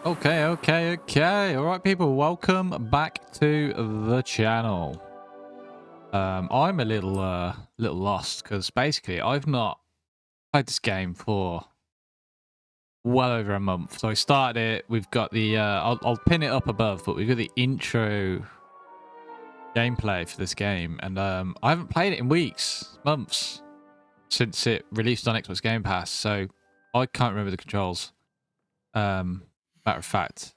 Okay. All right, people, welcome back to the channel. I'm a little lost because basically I've not played this game for well over a month. So I started it. We've got the I'll pin it up above, but we've got the intro gameplay for this game, and I haven't played it in months since it released on Xbox Game Pass. So I can't remember the controls. Matter of fact.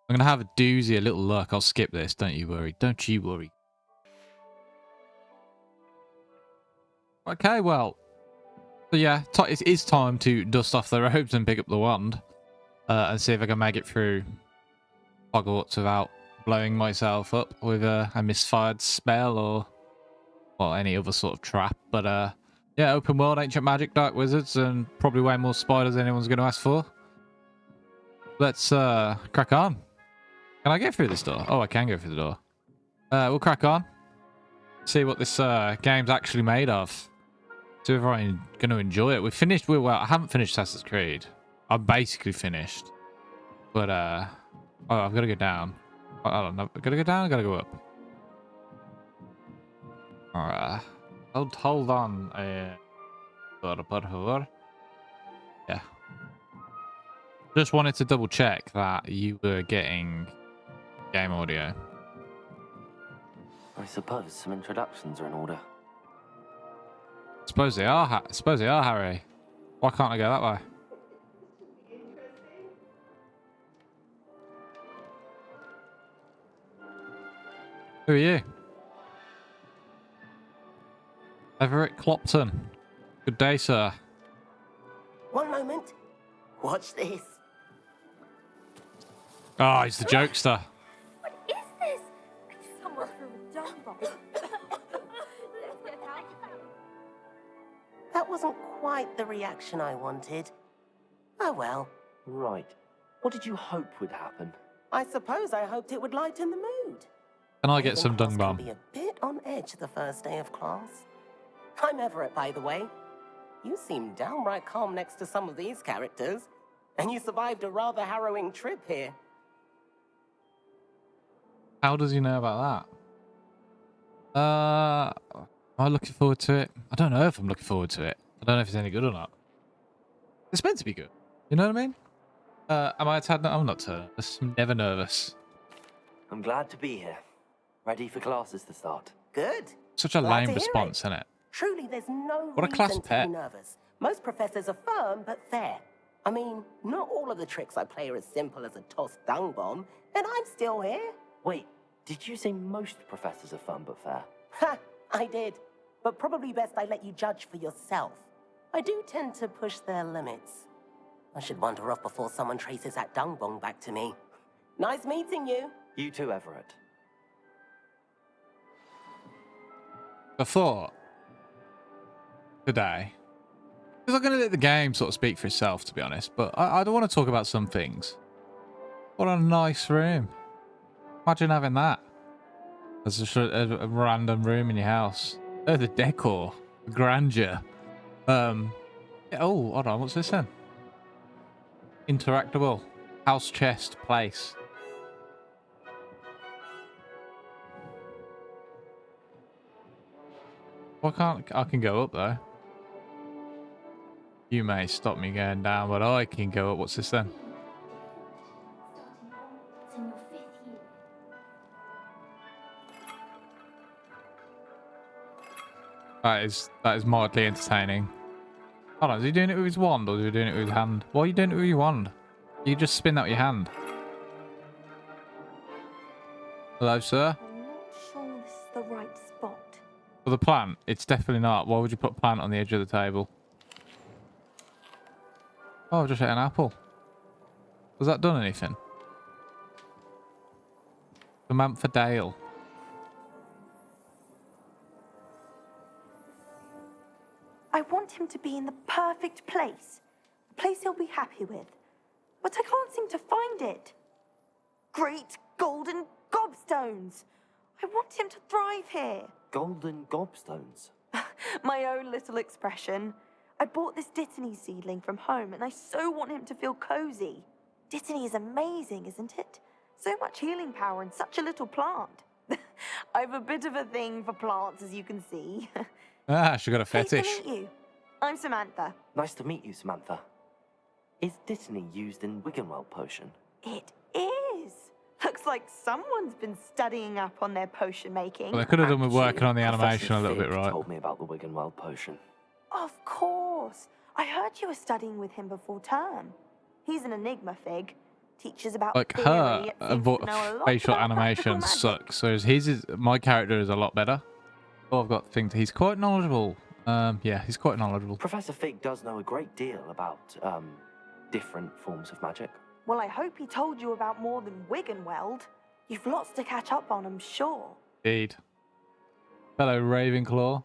I'm going to have a doozy, a little look. I'll skip this. Don't you worry. Don't you worry. Okay, well. So yeah, it is time to dust off the robes and pick up the wand. And see if I can make it through Hogwarts without blowing myself up with a misfired spell or well, any other sort of trap. But yeah, open world, ancient magic, dark wizards, and probably way more spiders than anyone's going to ask for. Let's crack on. Can I get through this door? Oh, I can go through the door. We'll crack on. See what this game's actually made of. See if I'm going to enjoy it. Well, I haven't finished Assassin's Creed. I'm basically finished. But, oh, I've got to go down. I don't know. I've got to go down, I've got to go up. Alright. Hold on. Por favor. Yeah. Just wanted to double check that you were getting game audio. I suppose some introductions are in order. Suppose they are, Harry. Why can't I go that way? Who are you? Everett Clopton. Good day, sir. One moment. Watch this. Oh, he's the jokester. What is this? Someone threw a dung bomb. Let's get out. That wasn't quite the reaction I wanted. Oh well. Right. What did you hope would happen? I suppose I hoped it would lighten the mood. Can I get Even some dung class bomb? can be a bit on edge the first day of class. I'm Everett, by the way. You seem downright calm next to some of these characters. And you survived a rather harrowing trip here. How does he know about that? Am I looking forward to it? I don't know if I'm looking forward to it. I don't know if it's any good or not. It's meant to be good. You know what I mean? Am I a tad? I'm not nervous. I'm never nervous. I'm glad to be here. Ready for classes to start. Good. Such a Glad lame to hear response, it. isn't it? Truly, there's no What a class reason to pet. be nervous. Most professors are firm but fair. I mean, not all of the tricks I play are as simple as a tossed dung bomb, and I'm still here. Wait, did you say most professors are fun but fair? Ha! I did. But probably best I let you judge for yourself. I do tend to push their limits. I should wander off before someone traces that dung bomb back to me. Nice meeting you. You too, Everett. Before today, because I'm going to let the game sort of speak for itself, to be honest. But I don't want to talk about some things. What a nice room! Imagine having that as just a random room in your house. Oh, the decor, the grandeur. Yeah, oh, hold on, what's this then? Interactable house chest place. Why can't I can go up though? You may stop me going down, but I can go up. What's this then? It's in your 5th year. That is mildly entertaining. Hold on, is he doing it with his wand or is he doing it with his hand? Why are you doing it with your wand? You just spin that with your hand. Hello, sir. I'm not sure this is the right spot. For the plant, it's definitely not. Why would you put plant on the edge of the table? Oh, I've just ate an apple. Has that done anything? Samantha Dale. I want him to be in the perfect place. A place he'll be happy with. But I can't seem to find it. Great golden gobstones. I want him to thrive here. Golden gobstones. My own little expression. I bought this Dittany seedling from home and I so want him to feel cozy. Dittany is amazing, isn't it? So much healing power in such a little plant. I've a bit of a thing for plants, as you can see. Ah, she got a Pleased to fetish. meet you. I'm Samantha. Nice to meet you, Samantha. Is Dittany used in Wiggenweld potion? It is. Looks like someone's been studying up on their potion making. Well, they could have done with working on the Professor animation a little bit, Fig right? told me about the Wiggenweld potion. Of course. I heard you were studying with him before term. He's an enigma, Fig. Teaches about Like theory, her yet seems to know a lot facial about practical animation magic. sucks. Whereas my character is a lot better. Oh, I've got things. He's quite knowledgeable. Yeah, he's quite knowledgeable. Professor Fig does know a great deal about, different forms of magic. Well, I hope he told you about more than Wiggenweld. You've lots to catch up on, I'm sure. Indeed. Fellow Ravenclaw.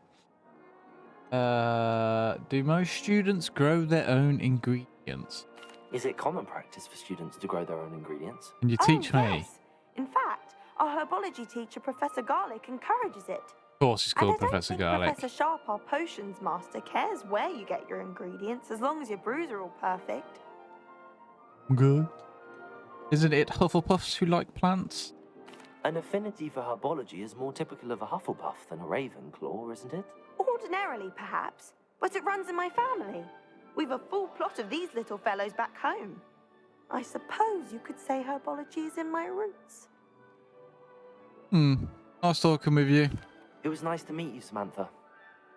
Do most students grow their own ingredients? Is it common practice for students to grow their own ingredients? Can you teach me? Yes. In fact, our herbology teacher, Professor Garlick, encourages it. Of course, he's called and I don't Professor think Garlick. Professor Sharp, our potions master, cares where you get your ingredients, as long as your brews are all perfect. Good. Isn't it Hufflepuffs who like plants? An affinity for herbology is more typical of a Hufflepuff than a Ravenclaw, isn't it? Ordinarily, perhaps, but it runs in my family. We've a full plot of these little fellows back home. I suppose you could say herbology is in my roots. Nice talking with you. It was nice to meet you, Samantha.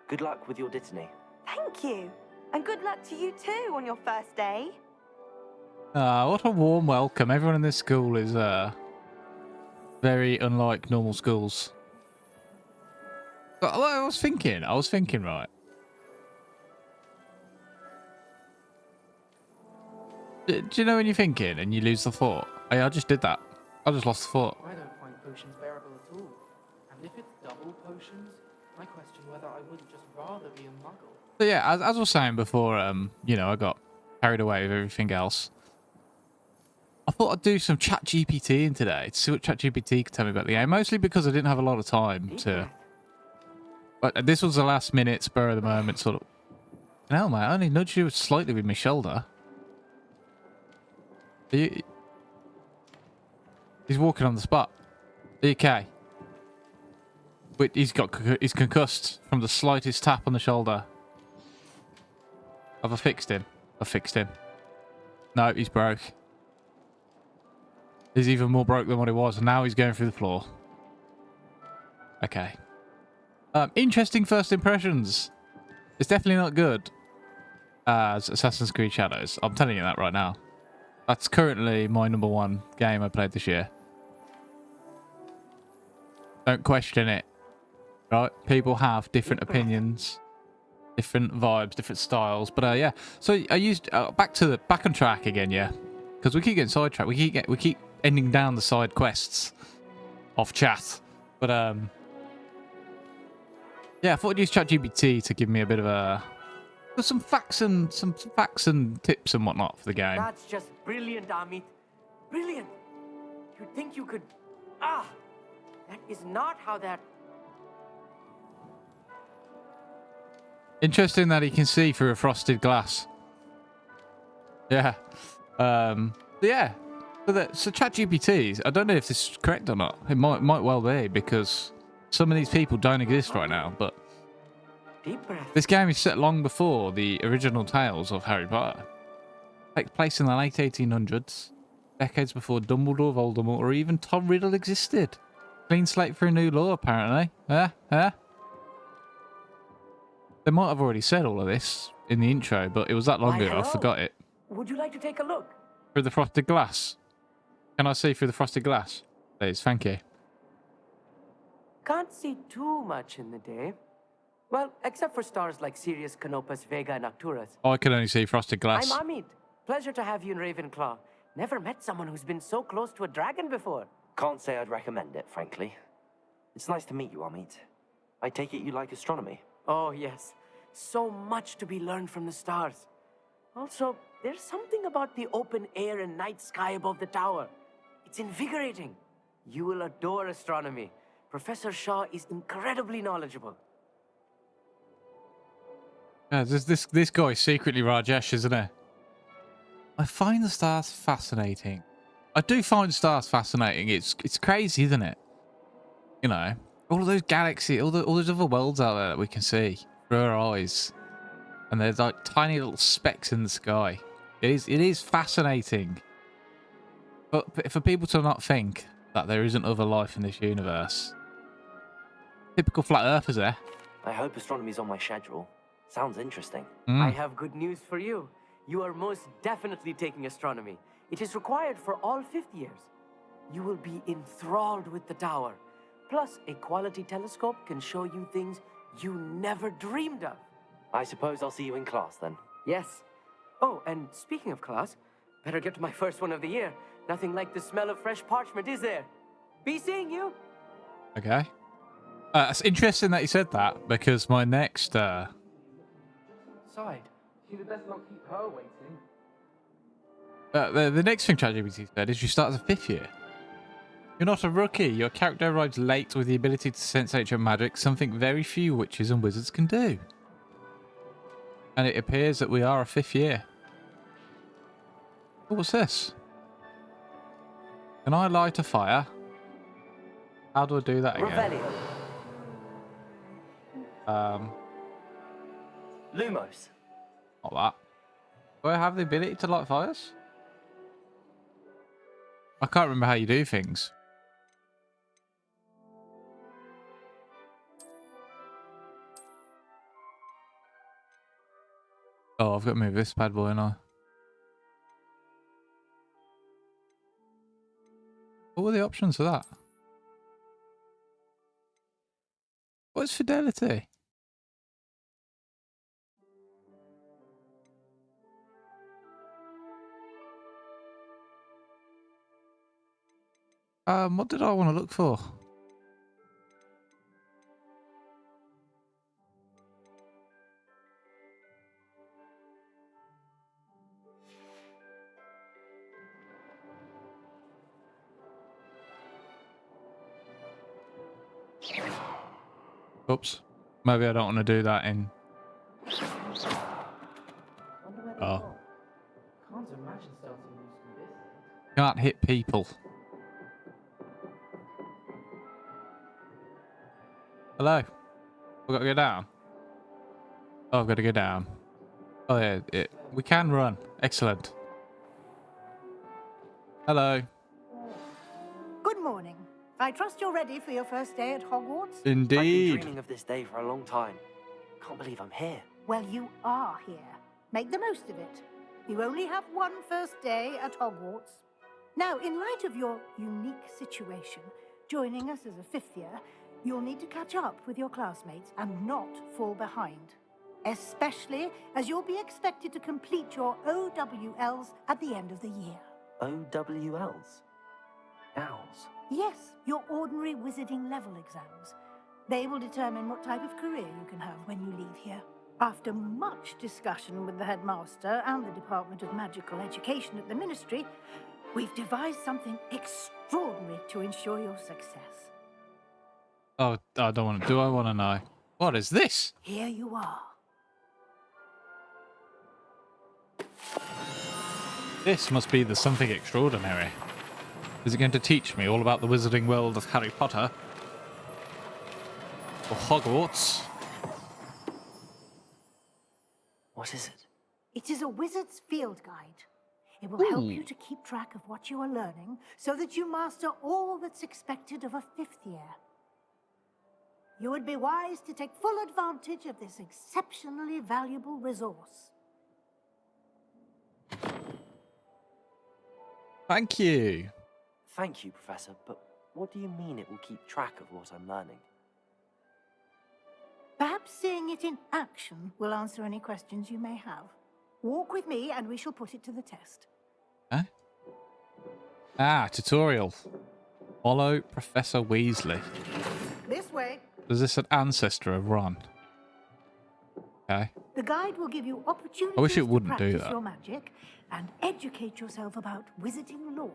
Good luck with your Dittany. Thank you. And good luck to you too on your first day. Ah, what a warm welcome. Everyone in this school is very unlike normal schools. But I was thinking, right. Do you know when you're thinking and you lose the thought? Hey, I just did that. I just lost the thought. I don't find potions bearable at all. And if it's double potions, I question whether I wouldn't just rather be a muggle. So yeah, as I was saying before, you know, I got carried away with everything else. I thought I'd do some chat GPT in today to see what chat GPT could tell me about the game, mostly because I didn't have a lot of time to. But this was the last minute, spur of the moment sort of. Hell, mate, I only nudged you slightly with my shoulder. He's walking on the spot. Are you okay? Wait, he's concussed from the slightest tap on the shoulder. Have I fixed him? I fixed him. No, he's broke. He's even more broke than what he was, and now he's going through the floor. Okay. Interesting first impressions. It's definitely not good as Assassin's Creed Shadows. I'm telling you that right now. That's currently my #1 game I played this year. Don't question it. Right? People have different opinions, different vibes, different styles. But yeah. So I used back on track again, yeah. Because we keep getting sidetracked. We keep ending down the side quests of chat. But yeah, I thought I'd use ChatGPT to give me a bit of some facts and tips and whatnot for the game. That's just brilliant, Amit. Brilliant. You'd think you could... Ah! That is not how that... Interesting that he can see through a frosted glass. Yeah. Yeah. So ChatGPT, I don't know if this is correct or not. It might well be, because some of these people don't exist right now, but Deep breath. this game is set long before the original tales of Harry Potter. Takes place in the late 1800s, decades before Dumbledore, Voldemort, or even Tom Riddle existed. Clean slate for a new law, apparently. They might have already said all of this in the intro, but it was that long Why, ago, I hello. forgot it. Would you like to take a look? Through the frosted glass. Can I see through the frosted glass? Please, thank you. Can't see too much in the day. Well, except for stars like Sirius, Canopus, Vega, and Arcturus. I can only see frosted glass. I'm Amit. Pleasure to have you in Ravenclaw. Never met someone who's been so close to a dragon before. Can't say I'd recommend it, frankly. It's nice to meet you, Amit. I take it you like astronomy. Oh, yes. So much to be learned from the stars. Also, there's something about the open air and night sky above the tower. It's invigorating. You will adore astronomy. Professor Shaw is incredibly knowledgeable. Yeah, this guy's secretly Rajesh, isn't he? I I find the stars fascinating. I do find stars fascinating. It's crazy, isn't it? You know, all of those galaxies, all those other worlds out there that we can see through our eyes, and there's like tiny little specks in the sky. It is fascinating. But for people to not think that there isn't other life in this universe, typical flat earthers there. I hope astronomy's on my schedule. Sounds interesting. I have good news for you. You are most definitely taking astronomy. It is required for all fifth years. You will be enthralled with the tower. Plus, a quality telescope can show you things you never dreamed of. I suppose I'll see you in class then. Yes. Oh, and speaking of class, better get to my first one of the year. Nothing like the smell of fresh parchment, is there? Be seeing you. Okay. It's interesting that you said that, because my next Side. You'd best not keep her waiting. the next thing ChatGPT said is you start as a 5th year. You're not a rookie. Your character arrives late with the ability to sense ancient magic, something very few witches and wizards can do. And it appears that we are a 5th year. Oh, what's this? Can I light a fire? How do I do that again? Revelio. Lumos. Not that. Do I have the ability to light fires? I can't remember how you do things. Oh, I've got to move this bad boy now. What were the options for that? What's fidelity? What did I want to look for? Oops. Maybe I don't want to do that in... Oh. Can't imagine starting using this. Can't hit people. Hello? I've got to go down. Oh, I've got to go down. Oh, yeah. We can run. Excellent. Hello. Good morning. I trust you're ready for your first day at Hogwarts? I've been Indeed. dreaming of this day for a long time. Can't believe I'm here. Well, you are here. Make the most of it. You only have one first day at Hogwarts. Now, in light of your unique situation, joining us as a fifth year, you'll need to catch up with your classmates and not fall behind. Especially as you'll be expected to complete your OWLs at the end of the year. OWLs? Owls? Yes, your ordinary wizarding level exams. They will determine what type of career you can have when you leave here. After much discussion with the headmaster and the Department of Magical Education at the Ministry, we've devised something extraordinary to ensure your success. Oh, I don't want to... Do I want to know? What is this? Here you are. This must be the something extraordinary. Is it going to teach me all about the wizarding world of Harry Potter? Or Hogwarts? What is it? It is a wizard's field guide. It will help you to keep track of what you are learning so that you master all that's expected of a fifth year. You would be wise to take full advantage of this exceptionally valuable resource. Thank you. Thank you, Professor, but what do you mean it will keep track of what I'm learning? Perhaps seeing it in action will answer any questions you may have. Walk with me and we shall put it to the test. Huh? Ah, tutorial. Follow Professor Weasley. This way. Is this an ancestor of Ron? Okay. The guide will give you opportunities I wish it wouldn't to do practice that. your magic and educate yourself about wizarding lore.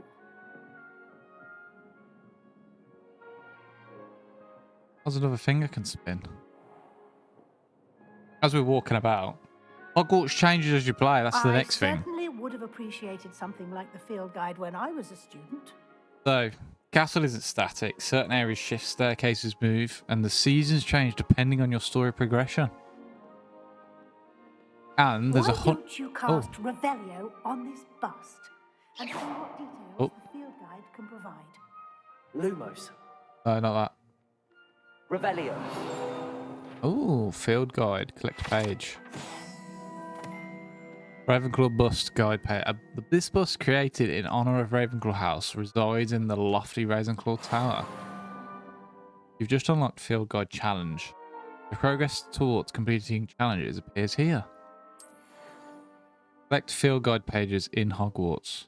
How's another thing I can spin? As we're walking about, Hogwarts changes as you play. That's the next I thing. certainly wouldn't would have appreciated something like the field guide when I was a student. So, castle isn't static. Certain areas shift, staircases move, and the seasons change depending on your story progression. And there's Why a hunt. don't you cast Revelio on this bust and see what details the field guide can provide? Lumos. No, not that. Revelio. Oh, field guide. Collect page. Ravenclaw bust guide page. This bust, created in honor of Ravenclaw House, resides in the lofty Ravenclaw Tower. You've just unlocked field guide challenge. The progress towards completing challenges appears here. Collect field guide pages in Hogwarts.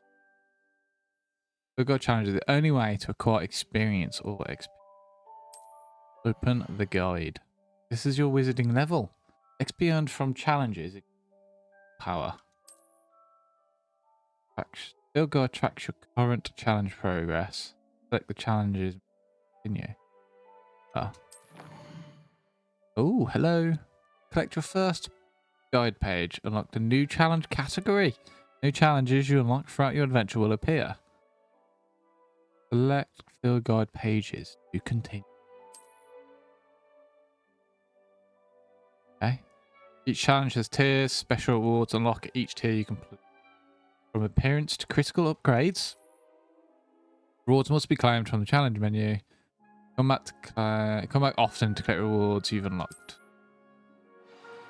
Field guide challenges are the only way to acquire experience or XP. Open the guide. This is your wizarding level. XP earned from challenges. Power. Field guide tracks your current challenge progress. Select the challenges. Continue. Oh, hello. Collect your first guide page. Unlock the new challenge category. New challenges you unlock throughout your adventure will appear. Select field guide pages to continue. Okay. Each challenge has tiers, special rewards. Unlock each tier you complete. From appearance to critical upgrades. Rewards must be claimed from the challenge menu. Come back often to collect rewards you've unlocked.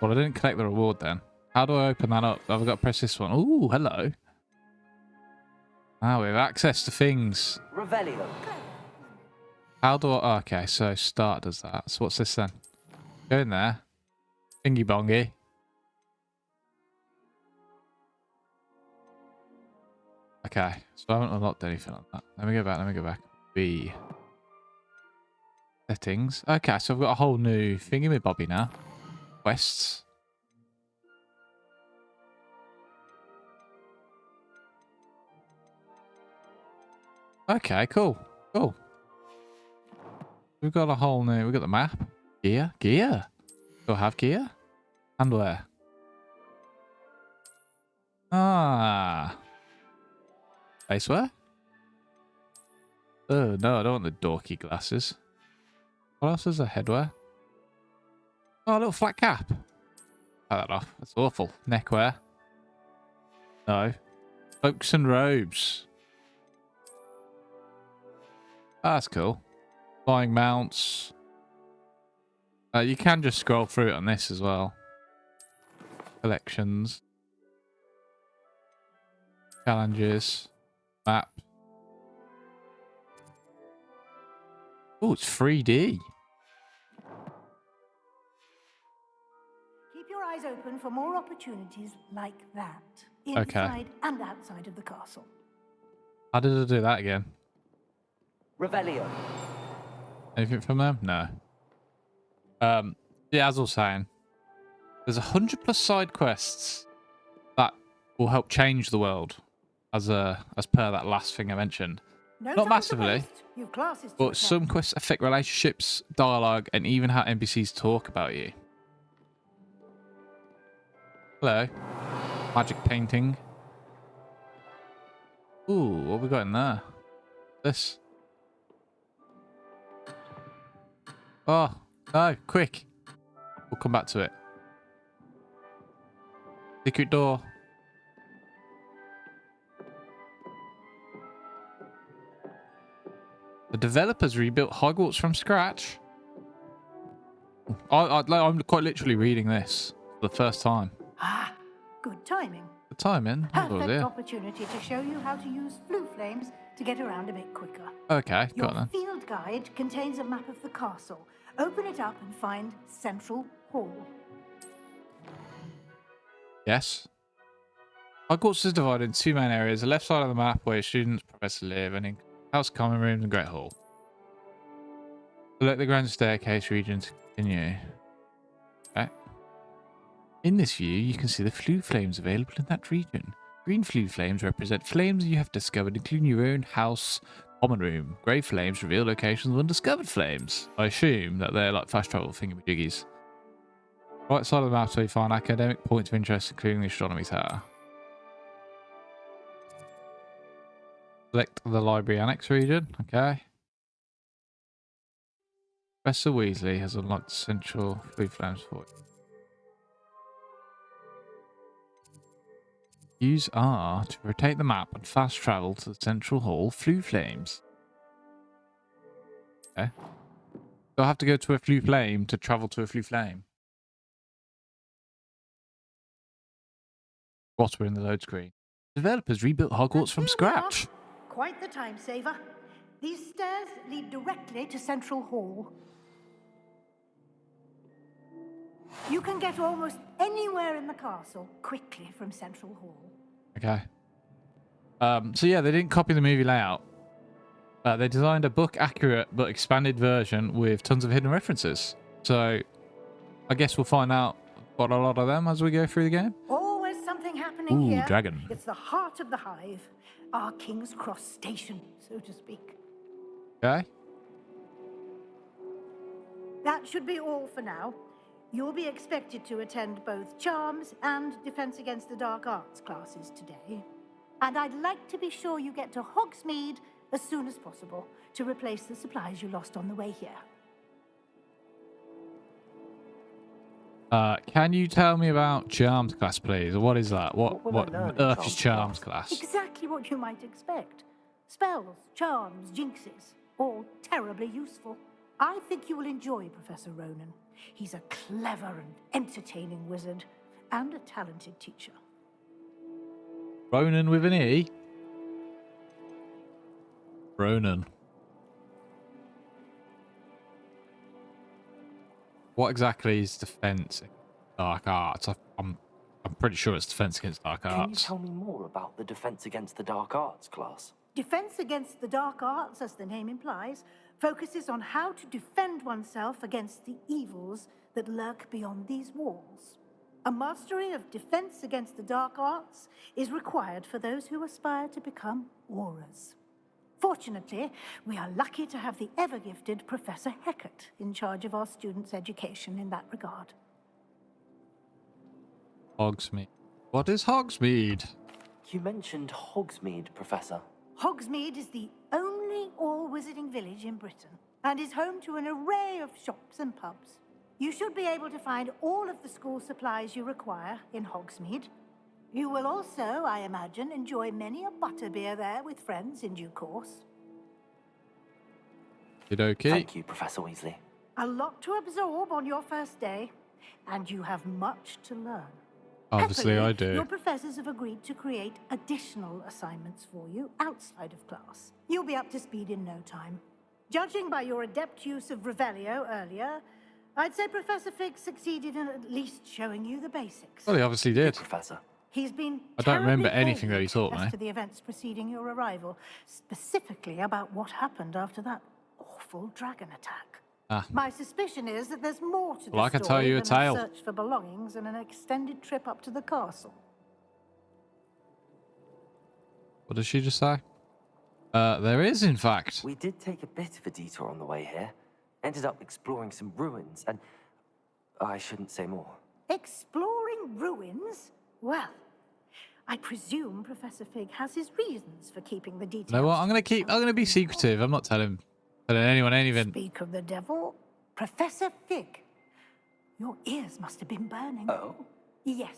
Well, I didn't collect the reward then. How do I open that up? I've got to press this one. Ooh, hello. Now we have access to things. Revelio. How do I... okay, so start does that. So what's this then? Go in there. Thingy bongy. Okay, so I haven't unlocked anything on that. Let me go back. B. Settings. Okay, so I've got a whole new thingy-my-bobby now. Quests. Okay, cool. We've got a whole new... we've got the map. Gear. Do I have gear? And where? Ah. Faceware? Oh, no, I don't want the dorky glasses. What else is a headwear? Oh, a little flat cap. Cut that off. That's awful. Neckwear. No. Cloaks and robes. Ah, that's cool. Flying mounts. You can just scroll through it on this as well. Collections. Challenges. Map. Oh, it's 3D. Keep your eyes open for more opportunities like that, inside and outside of the castle. How did I do that again? Revelio. Anything from them? No. Yeah, as I was saying, there's 100+ side quests that will help change the world, as per that last thing I mentioned. No Not time to massively, waste. You've classes to but attend. some quests affect relationships, dialogue, and even how NPCs talk about you. Hello. Magic painting. Ooh, what have we got in there? This. Oh, no, quick. We'll come back to it. Secret door. The developers rebuilt Hogwarts from scratch. I'm quite literally reading this for the first time. Ah, good timing. The timing? Oh, Perfect dear. opportunity to show you how to use flue flames to get around a bit quicker. Okay, Your got it then. field guide contains a map of the castle. Open it up and find Central Hall. Yes. Hogwarts is divided into two main areas. The left side of the map where your students, professors live, and in House Common Rooms and Great Hall. Select the Grand Staircase region to continue. Okay. In this view, you can see the flue flames available in that region. Green flue flames represent flames you have discovered, including your own house common room. Grey flames reveal locations of undiscovered flames. I assume that they're like fast travel thingamajiggies. Right side of the map, so you find academic points of interest, including the astronomy tower. Select the library annex region. Okay. Professor Weasley has unlocked central blue flames for you. Use R to rotate the map and fast travel to the central hall Flue Flames. Okay. So I have to go to a Flue Flame to travel to a Flue Flame. What we're in the load screen. Developers rebuilt Hogwarts from Here we are. scratch. Quite the time saver. These stairs lead directly to Central Hall. You can get almost anywhere in the castle quickly from Central Hall. Okay. So yeah, they didn't copy the movie layout. They designed a book-accurate but expanded version with tons of hidden references. So I guess we'll find out quite a lot of them as we go through the game. Always something happening Ooh, here. dragon. It's the heart of the hive. Our King's Cross station, so to speak. Okay. That should be all for now. You'll be expected to attend both Charms and Defense Against the Dark Arts classes today. And I'd like to be sure you get to Hogsmeade as soon as possible to replace the supplies you lost on the way here. Can you tell me about Charms class, please? What is that? What will I What learn on in earth is Charms Charms class? Exactly what you might expect. Spells, charms, jinxes, all terribly useful. I think you will enjoy Professor Ronan. He's a clever and entertaining wizard and a talented teacher. Ronan with an E? Ronan. What exactly is defense against dark arts? I'm pretty sure it's defense against dark Can you arts. tell me more about the Defense Against the Dark Arts class? Defense Against the Dark Arts, as the name implies, focuses on how to defend oneself against the evils that lurk beyond these walls. A mastery of Defense Against the Dark Arts is required for those who aspire to become Aurors. Fortunately, we are lucky to have the ever-gifted Professor Hecat in charge of our students' education in that regard. Hogsmeade. What is Hogsmeade? You mentioned Hogsmeade, Professor. Hogsmeade is the only all-wizarding village in Britain and is home to an array of shops and pubs. You should be able to find all of the school supplies you require in Hogsmeade. You will also, I imagine, enjoy many a butterbeer there with friends in due course. Okay. Thank you, Professor Weasley. A lot to absorb on your first day, and you have much to learn. Obviously, Happily, I do. Your professors have agreed to create additional assignments for you outside of class. You'll be up to speed in no time. Judging by your adept use of Revelio earlier, I'd say Professor Fig succeeded in at least showing you the basics. Well, he obviously did. Professor. He's been I don't remember terribly anything that he vague taught me. as to the events preceding your arrival, specifically about what happened after that awful dragon attack. Ah. My suspicion is that there's more to the Well, I can story tell you a than tale. a search for belongings and an extended trip up to the castle. What did she just say? There is, in fact. We did take a bit of a detour on the way here. Ended up exploring some ruins and... I shouldn't say more. Exploring ruins? Well, I presume Professor Fig has his reasons for keeping the details. You know what? I'm gonna be secretive. I'm not telling anyone anything. Speak of the devil, Professor Fig. Your ears must have been burning. Oh? Yes.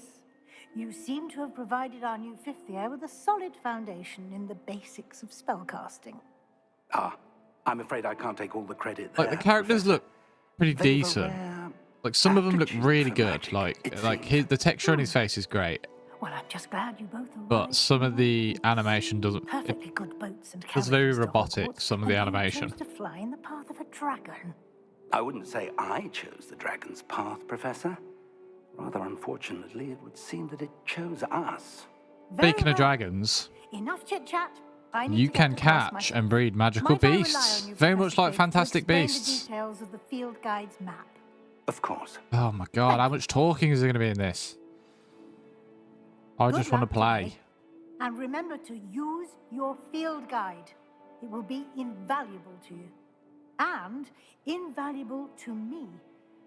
You seem to have provided our new fifth year with a solid foundation in the basics of spellcasting. Ah, I'm afraid I can't take all the credit there. Like the characters look pretty They've a decent. rare Like some of them look aptitude really for good. magic, Like it the texture on his face is great, Well, I'm just glad you both arrived. but some of the animation doesn't. It Perfectly good boats and feels very carriages to robotic. Hogwarts, Some of the and you animation. chose to fly in the path of a dragon. I wouldn't say I chose the dragon's path, Professor. Rather unfortunately, it would seem that it chose us. Very Speaking of well. dragons, Enough chit chat. I need you to get can to class catch myself. and breed magical Might I rely beasts, on you, very Professor much like Fig, to Fantastic explain Beasts. The details of the field guide's map. Of course. Oh my god, how much talking is there going to be in this? I Good just want to luck play. today. And remember to use your field guide. It will be invaluable to you. And invaluable to me,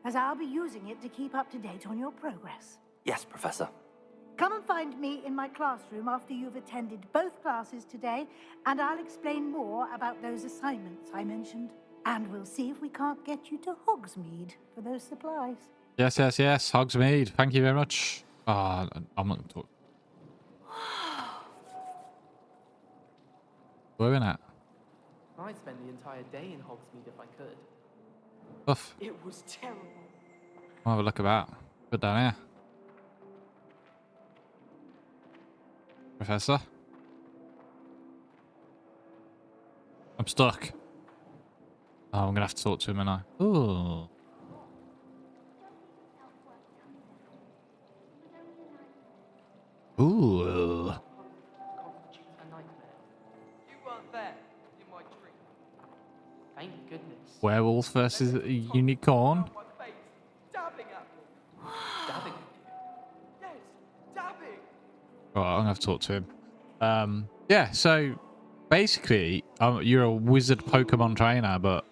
as I'll be using it to keep up to date on your progress. Yes, Professor. Come and find me in my classroom after you've attended both classes today, and I'll explain more about those assignments I mentioned. And we'll see if we can't get you to Hogsmeade for those supplies. Yes, yes, yes. Hogsmeade. Thank you very much. I'm not going to talk. Where are we at? I'd spend the entire day in Hogsmeade if I could. Stuff. It was terrible. I'll have a look about. Good down here. Professor? I'm stuck. Oh, I'm going to have to talk to him, and Ooh. Ooh. Constitutes a nightmare. You weren't there in my dream. Thank goodness. Werewolf versus a unicorn. My face, dabbing at me. Dabbing at you? Yes, dabbing. Alright, I'm going to have to talk to him. Yeah, so basically, you're a wizard Pokemon trainer, but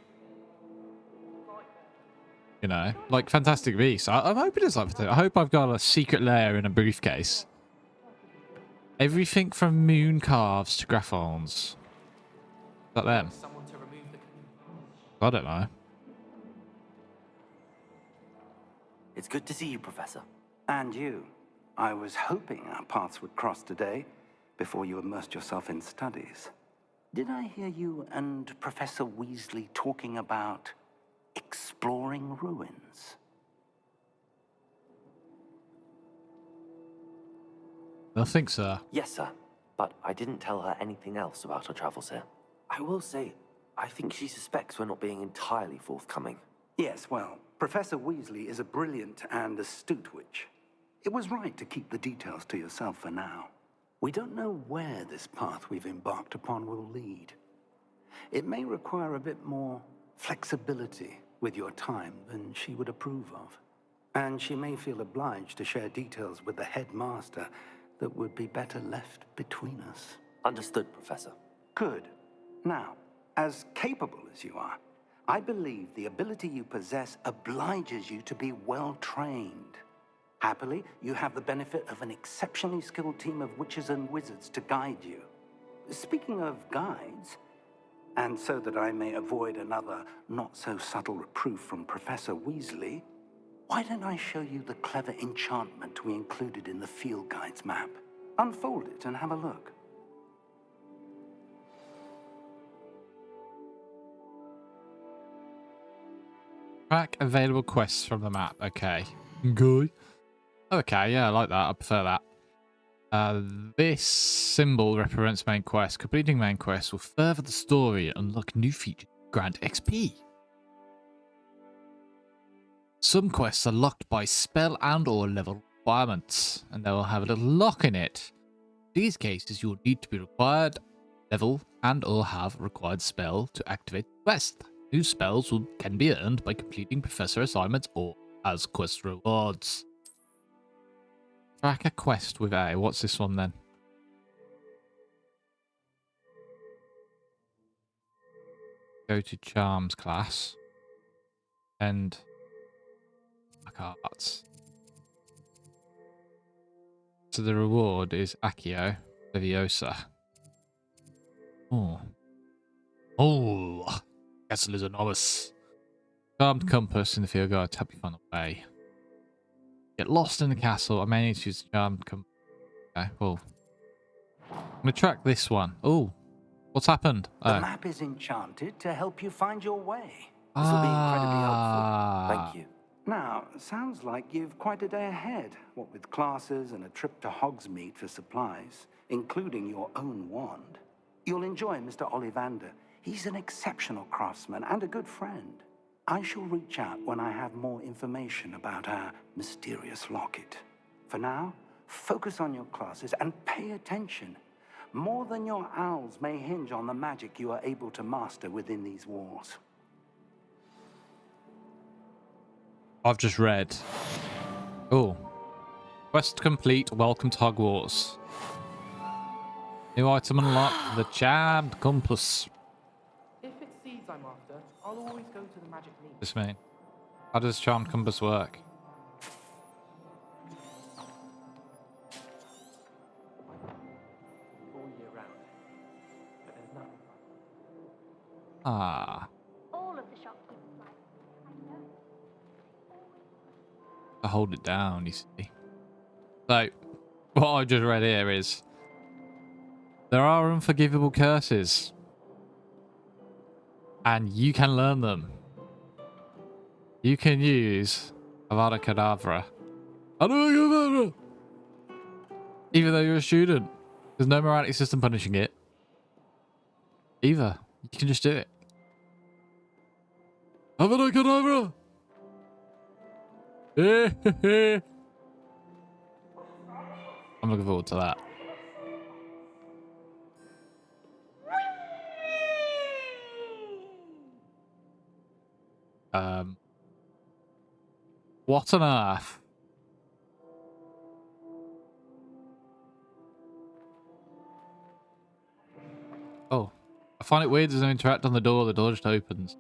you know, like Fantastic Beasts. I'm hoping it's like I hope I've got a secret lair in a briefcase. Everything from moon calves to graphons. Is that them? Someone to remove the... I don't know. It's good to see you, Professor. And you. I was hoping our paths would cross today before you immersed yourself in studies. Did I hear you and Professor Weasley talking about exploring ruins? I think so. Yes, sir. But I didn't tell her anything else about our travels here. I will say, I think she suspects we're not being entirely forthcoming. Yes, well, Professor Weasley is a brilliant and astute witch. It was right to keep the details to yourself for now. We don't know where this path we've embarked upon will lead. It may require a bit more flexibility with your time than she would approve of. And she may feel obliged to share details with the headmaster that would be better left between us. Understood, Professor. Good. Now, as capable as you are, I believe the ability you possess obliges you to be well trained. Happily, you have the benefit of an exceptionally skilled team of witches and wizards to guide you. Speaking of guides, and so that I may avoid another not-so-subtle reproof from Professor Weasley, why don't I show you the clever enchantment we included in the field guide's map? Unfold it and have a look. Track available quests from the map. Okay. Good. Okay, yeah, I like that. I prefer that. This symbol represents main quest. Completing main quest will further the story and unlock new features. Grant XP. Some quests are locked by spell and or level requirements, and they will have a little lock in it. In these cases, you will need to be required level and or have a required spell to activate the quest. New spells can be earned by completing professor assignments or as quest rewards. Track a quest with A. What's this one then? Go to Charms class. And cards. So the reward is Accio Leviosa. Oh. Castle is enormous. Charmed compass in the field guide to help you find the way. Get lost in the castle. I may need to use the charmed compass. Okay, well. I'm going to track this one. Oh, what's happened? The map is enchanted to help you find your way. This will be incredibly helpful. Thank you. Now, sounds like you've quite a day ahead, what with classes and a trip to Hogsmeade for supplies, including your own wand. You'll enjoy Mr. Ollivander. He's an exceptional craftsman and a good friend. I shall reach out when I have more information about our mysterious locket. For now, focus on your classes and pay attention. More than your owls may hinge on the magic you are able to master within these walls. I've just read. Oh. Quest complete. Welcome to Hogwarts. New item unlocked. The Charmed Compass. If it's seeds I'm after, I'll always go to the magic leaf. What does this mean? How does Charmed Compass work? Ah. All of the shopkeepers like I know. To hold it down, you see. So, what I just read here is there are unforgivable curses, and you can learn them. You can use Avada Kedavra. Even though you're a student, there's no morality system punishing it. Either you can just do it. Avada Kedavra. I'm looking forward to that. What on earth? Oh, I find it weird there's no interact on the door just opens.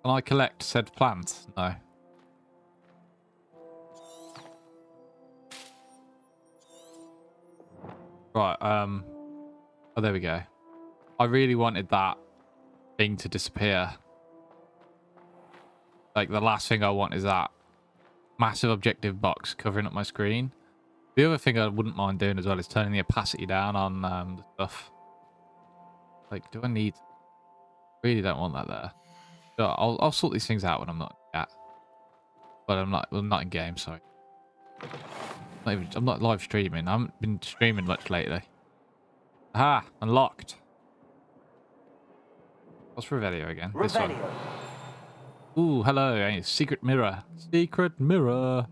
Can I collect said plant? No. Right, oh, there we go. I really wanted that thing to disappear. Like, the last thing I want is that massive objective box covering up my screen. The other thing I wouldn't mind doing as well is turning the opacity down on the stuff. Like, do I need... Really don't want that there. So I'll sort these things out when I'm not at. But I'm not in game, sorry. I'm not live streaming. I haven't been streaming much lately. Aha! Unlocked. What's Revelio again? This one. Ooh, hello. Hey, secret mirror. Secret mirror.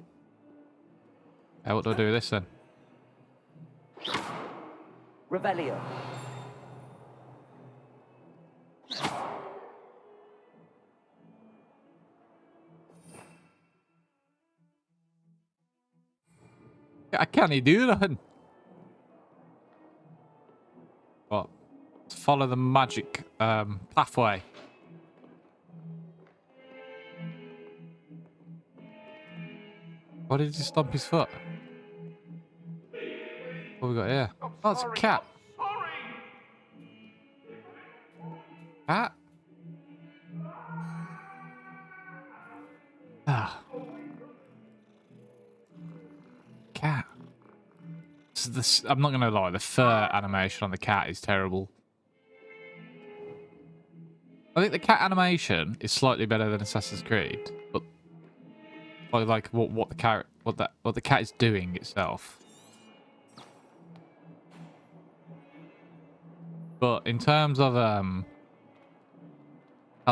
Hey, what do I do with this then? Revelio. I can't do nothing. What? Follow the magic pathway. Why did he stomp his foot? What have we got here? Oh, it's a cat. Cat? Ah. Cat. I'm not going to lie, the fur animation on the cat is terrible. I think the cat animation is slightly better than Assassin's Creed, but like what the cat is doing itself. But in terms of how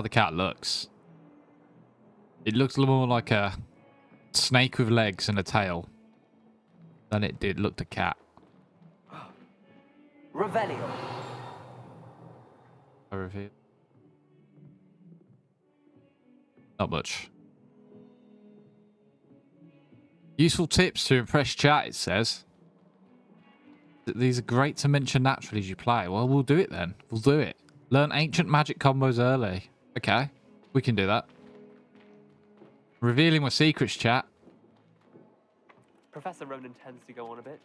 the cat looks, it looks a little more like a snake with legs and a tail than it did look to cat. Revelio. I reveal. Not much. Useful tips to impress chat, it says. These are great to mention naturally as you play. Well, we'll do it then. We'll do it. Learn ancient magic combos early. Okay, we can do that. Revealing my secrets, chat. Professor Ronan tends to go on a bit.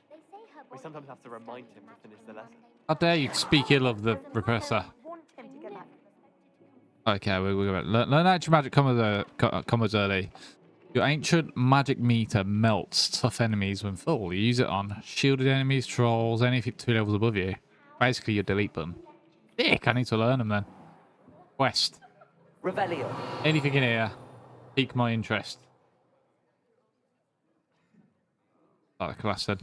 We sometimes have to remind him to finish the lesson. How dare you speak ill of the professor? Okay, we're going to learn ancient magic combos early. Your ancient magic meter melts tough enemies when full. You use it on shielded enemies, trolls, anything 2 levels above you. Basically, your delete button. Dick, I need to learn them then. Quest. Revelio. Anything in here, pique my interest. Like the class said.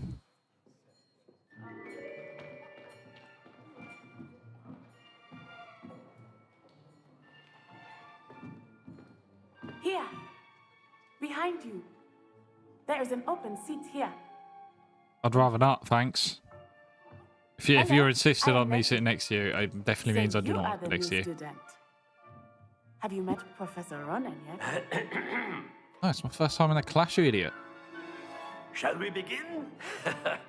Here, behind you. There is an open seat here. I'd rather not, thanks. If you're insisting on me sitting next to you, it definitely means I do not want to next to you. Student. Have you met Professor Ronan yet? Oh, it's my first time in a class, you idiot. Shall we begin?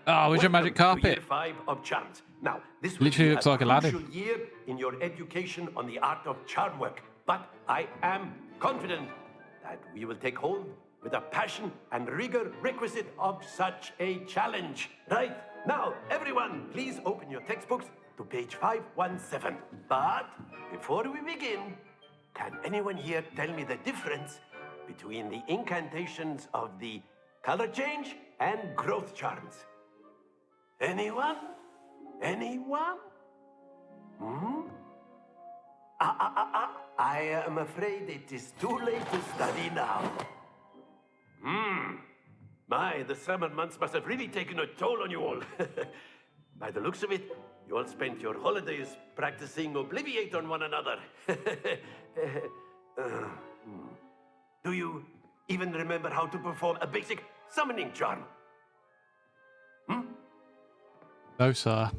Oh, where's your magic carpet? Year 5 of charms. Now, this literally looks like Aladdin. crucial year in your education on the art of charm work, but I am confident that we will take hold with the passion and rigor requisite of such a challenge. Right? Now, everyone, please open your textbooks to page 517. But before we begin, can anyone here tell me the difference between the incantations of the color change and growth charms? Anyone? Anyone? Hmm? I am afraid it is too late to study now. My, the summer months must have really taken a toll on you all. By the looks of it, you all spent your holidays practicing Obliviate on one another. Do you even remember how to perform a basic summoning charm? No, sir.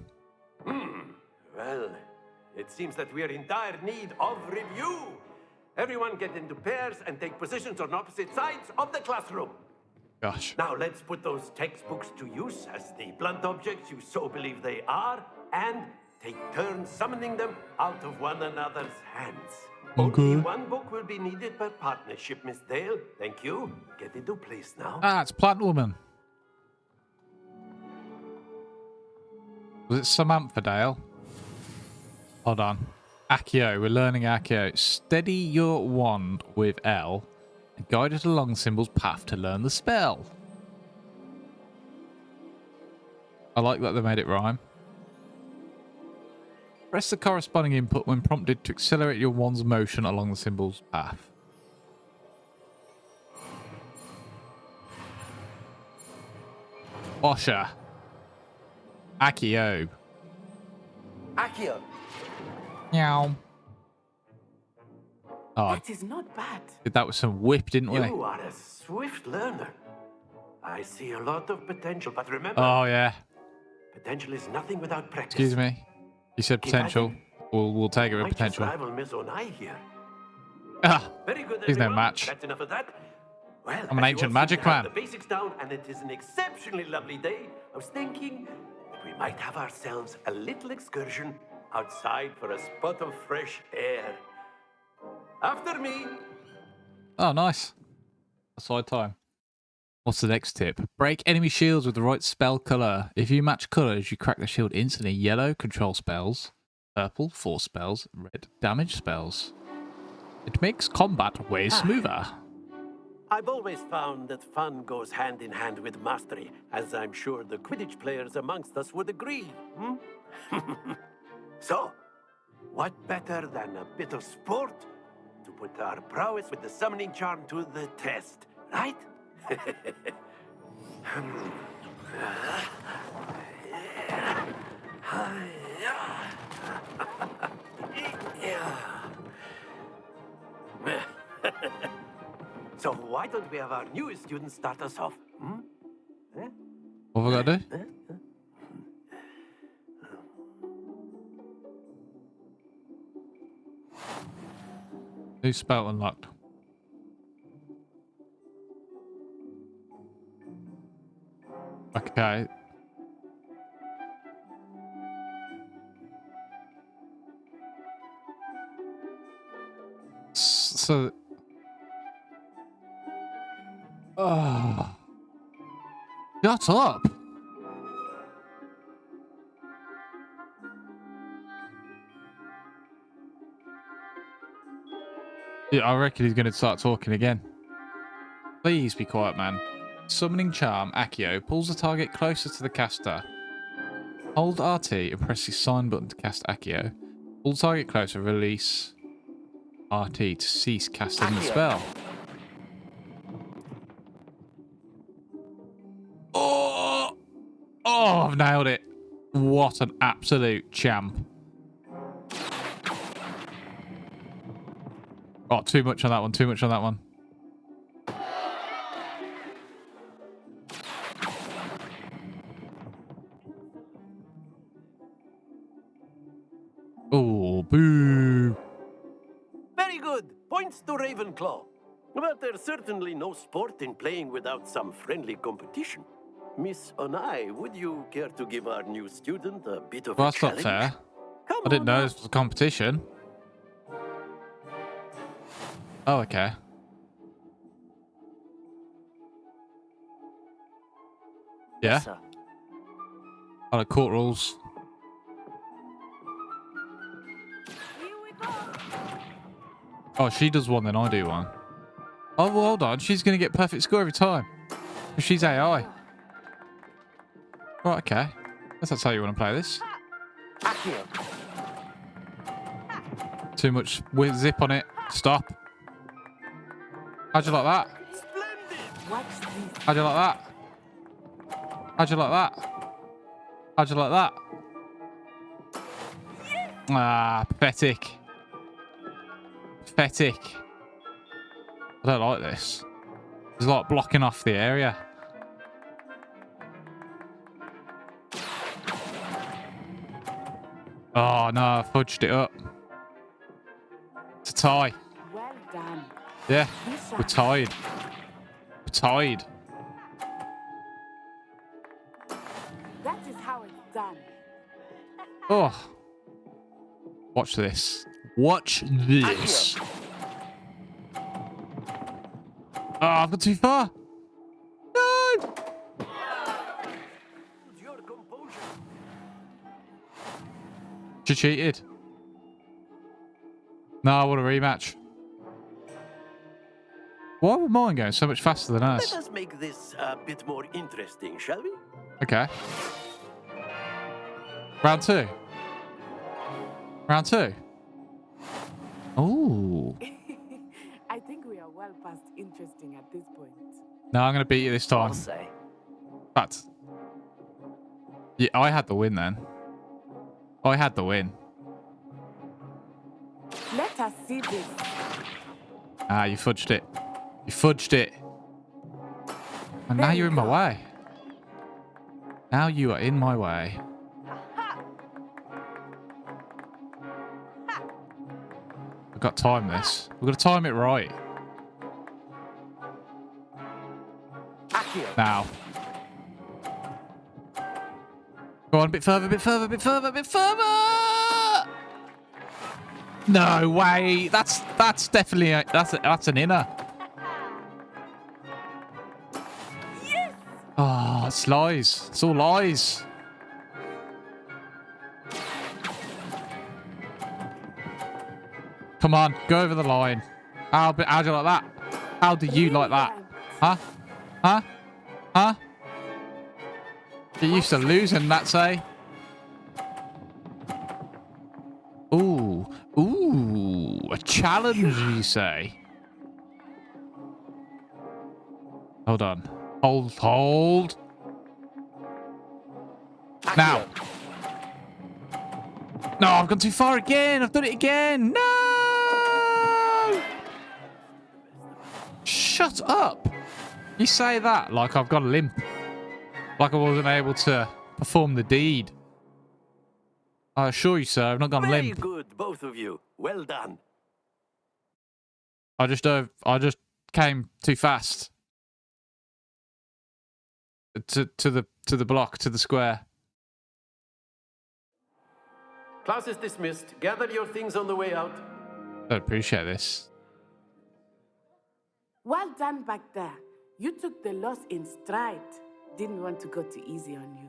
Well, it seems that we are in dire need of review. Everyone get into pairs and take positions on opposite sides of the classroom. Gosh. Now let's put those textbooks to use as the blunt objects you so believe they are, and take turns summoning them out of one another's hands. Only one book will be needed per partnership, Miss Dale. Thank you. Get into place now. Ah, it's Plant Woman. Was it Samantha Dale? Hold on. Accio. We're learning Accio. Steady your wand with L and guide it along the symbol's path to learn the spell. I like that they made it rhyme. Press the corresponding input when prompted to accelerate your wand's motion along the symbol's path. Osha. Accio. Accio. Meow. Oh, That is not bad. did that with some whip, didn't we? You are a swift learner. I see a lot of potential, but remember, Oh, yeah. potential is nothing without practice. Excuse me. You said potential. We'll take it with Might just potential. rival Miss Onai here. Ah, Very good, there's no everyone. match. That's enough of that. Well, I'm an as you ancient all seem magic to have man. The basics down, and it is an exceptionally lovely day. I was thinking that we might have ourselves a little excursion outside for a spot of fresh air. After me. Oh, nice. Aside time. What's the next tip? Break enemy shields with the right spell color. If you match colors, you crack the shield instantly. Yellow, control spells. Purple, force spells. Red, damage spells. It makes combat way smoother. I've always found that fun goes hand in hand with mastery, as I'm sure the Quidditch players amongst us would agree. So, what better than a bit of sport to put our prowess with the summoning charm to the test, right? So why don't we have our newest student start us off? What have I got to do? New spell unlocked. Okay. So... Oh. Shut up! Yeah, I reckon he's going to start talking again. Please be quiet, man. Summoning Charm, Accio, pulls the target closer to the caster. Hold RT and press the sign button to cast Accio. Pull the target closer, release RT to cease casting the spell. Oh! Oh, I've nailed it. What an absolute champ. Oh, too much on that one, too much on that one. Oh, boo. Very good. Points to Ravenclaw. But there's certainly no sport in playing without some friendly competition. Miss Onai, would you care to give our new student a bit of Well, a that's not challenge? fair. I didn't know this was a competition. Oh, okay. Yeah? Yes, sir. I like court rules. Oh, she does one, then I do one. Oh, well, hold on. She's going to get perfect score every time. She's AI. Right, okay. That's how you want to play this. Too much zip on it. Stop. How'd you like that? How'd you like that? How'd you like that? How'd you like that? Ah, pathetic. Pathetic. I don't like this. It's like blocking off the area. Oh no, I fudged it up. It's a tie. Well done. Yeah, we're tied. We're tied. That is how it's done. Oh. Watch this. Watch this. Oh, I've got too far. No! She cheated. No, I want a rematch. Why would mine go so much faster than Let us? us make this a bit more interesting, shall we? Okay. Round two. Round two. Ooh. I think we are well past interesting at this point. No, I'm going to beat you this time. I'll say. But yeah, I had the win then. I had the win. Let us see this. Ah, you fudged it. You fudged it. And now you're in my way. Now you are in my way. We've got to time this. We've got to time it right. Now. Go on, a bit further, a bit further, a bit further, a bit further! No way. That's definitely that's an inner. Yes. Oh, it's lies. It's all lies. Come on, go over the line. How do you like that? How do you like that? Huh? Huh? Huh? You're used to losing, that's a. Ooh. Ooh. A challenge, you say? Hold on. Hold. Now. No, I've gone too far again. I've done it again. No! Shut up. You say that like I've got a limp. Like I wasn't able to perform the deed. I assure you, sir, I've not gone Very limp. good, both of you. Well done. I just came too fast. To the block, to the square. Class is dismissed. Gather your things on the way out. I appreciate this. Well done back there. You took the loss in stride. Didn't want to go too easy on you.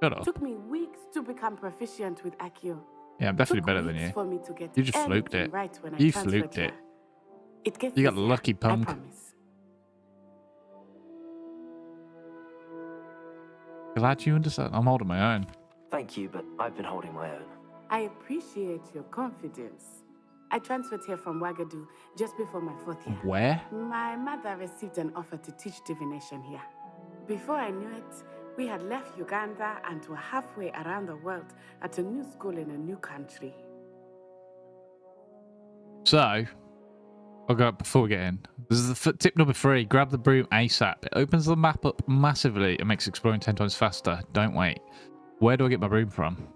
Shut up. Took me weeks to become proficient with Accio. Yeah, I'm definitely Took better than weeks you. for me to get You just fluked everything it. right when I You transferred fluked here. it. It gets You got easier, lucky, I punk. promise. Glad you understand. I'm holding my own. Thank you, but I've been holding my own. I appreciate your confidence. I transferred here from Wagadu just before my 4th year. Where? My mother received an offer to teach divination here. Before I knew it, we had left Uganda and were halfway around the world at a new school in a new country. So, I'll go before we get in. This is the tip number 3. Grab the broom ASAP. It opens the map up massively and makes exploring 10 times faster. Don't wait. Where do I get my broom from?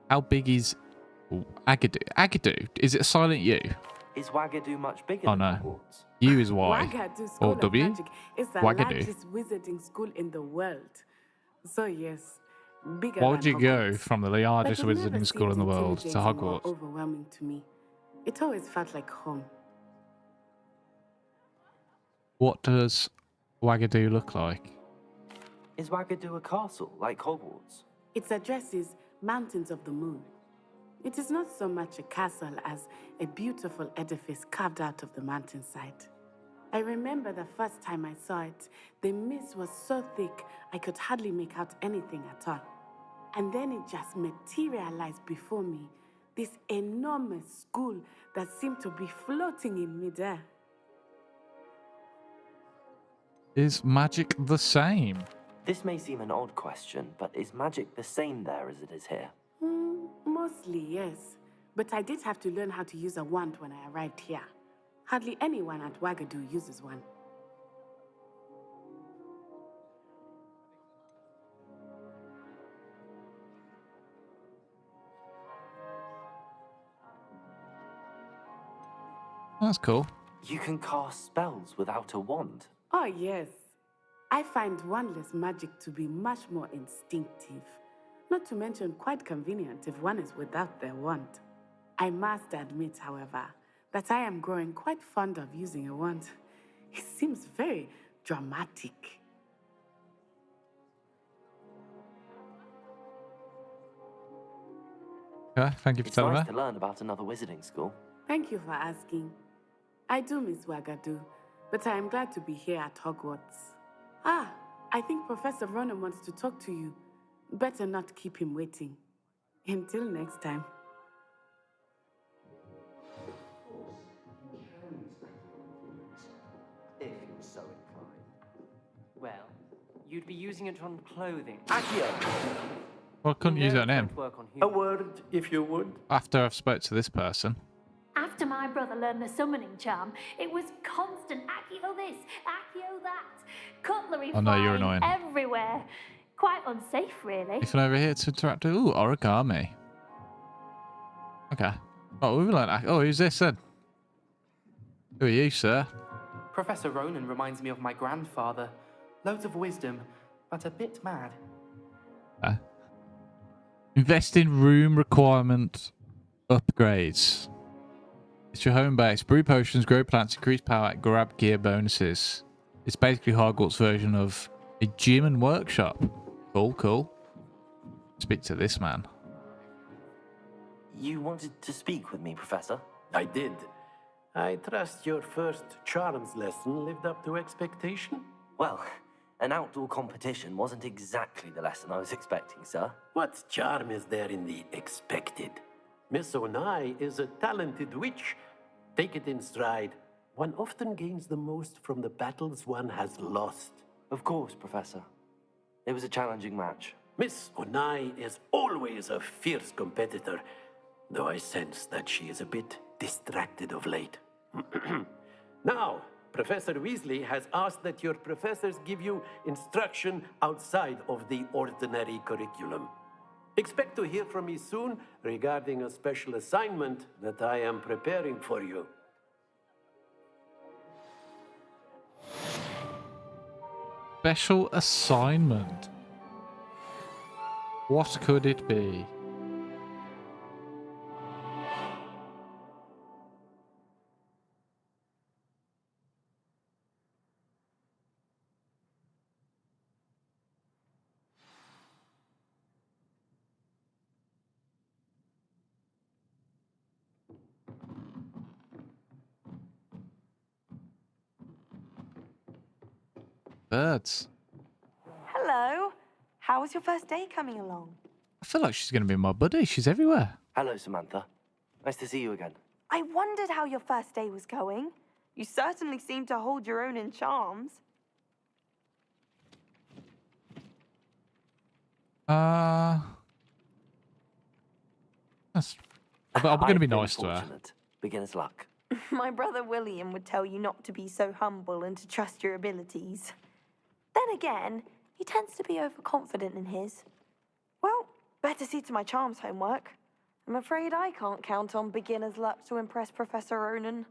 How big is Agadu? Agadu? Is it a silent U? Is Wagadu much bigger Oh than no. Hogwarts? U is Y. Wagadu School Or of W? Magic is the Wagadu. largest wizarding school in the world. So yes, bigger Why would than you go Hogwarts. from the largest But it never wizarding school in the seemed world to intimidating or Hogwarts? overwhelming to me. It always felt like home. What does Wagadu look like? Is Wagadu a castle, like Hogwarts? Its address is Mountains of the Moon. It is not so much a castle as a beautiful edifice carved out of the mountainside. I remember the first time I saw it, the mist was so thick I could hardly make out anything at all. And then it just materialized before me, this enormous school that seemed to be floating in midair. Is magic the same? This may seem an odd question, but is magic the same there as it is here? Mostly, yes. But I did have to learn how to use a wand when I arrived here. Hardly anyone at Wagadu uses one. That's cool. You can cast spells without a wand. Oh, yes. I find wandless magic to be much more instinctive. Not to mention quite convenient if one is without their wand. I must admit, however, that I am growing quite fond of using a wand. It seems very dramatic. Okay, thank you for It's telling nice me. to learn about another wizarding school. Thank you for asking. I do miss Wagadu, but I am glad to be here at Hogwarts. Ah, I think Professor Ronan wants to talk to you. Better not keep him waiting. Until next time. If you're so inclined. Well, you'd be using it on clothing. Well, I couldn't use it on him. A word, if you would. After I've spoke to this person. After my brother learned the summoning charm, it was constant Accio this, Accio that. Cutlery Oh, no, you're flying annoying. everywhere. Quite unsafe, really. Anything over here to interact with? Ooh, origami. Okay. Oh, we've learned. Oh, who's this then? Who are you, sir? Professor Ronan reminds me of my grandfather. Loads of wisdom, but a bit mad. Invest in room requirement upgrades. It's your home base. Brew potions, grow plants, increase power, grab gear bonuses. It's basically Hogwarts version of a gym and workshop. Cool, cool. Speak to this man. You wanted to speak with me, Professor? I did. I trust your first charms lesson lived up to expectation? Well, an outdoor competition wasn't exactly the lesson I was expecting, sir. What charm is there in the expected? Miss Onai is a talented witch. Take it in stride. One often gains the most from the battles one has lost. Of course, Professor. It was a challenging match. Miss Onai is always a fierce competitor, though I sense that she is a bit distracted of late. Now, Professor Weasley has asked that your professors give you instruction outside of the ordinary curriculum. Expect to hear from me soon regarding a special assignment that I am preparing for you. Special assignment. What could it be? Birds. Hello. How was your first day coming along? I feel like she's going to be my buddy. She's everywhere. Hello, Samantha. Nice to see you again. I wondered how your first day was going. You certainly seem to hold your own in charms. That's. I'm going to be I've been nice to her. fortunate. Beginner's luck. My brother William would tell you not to be so humble and to trust your abilities. Then again, he tends to be overconfident in his. Well, better see to my charms homework. I'm afraid I can't count on beginner's luck to impress Professor Ronan.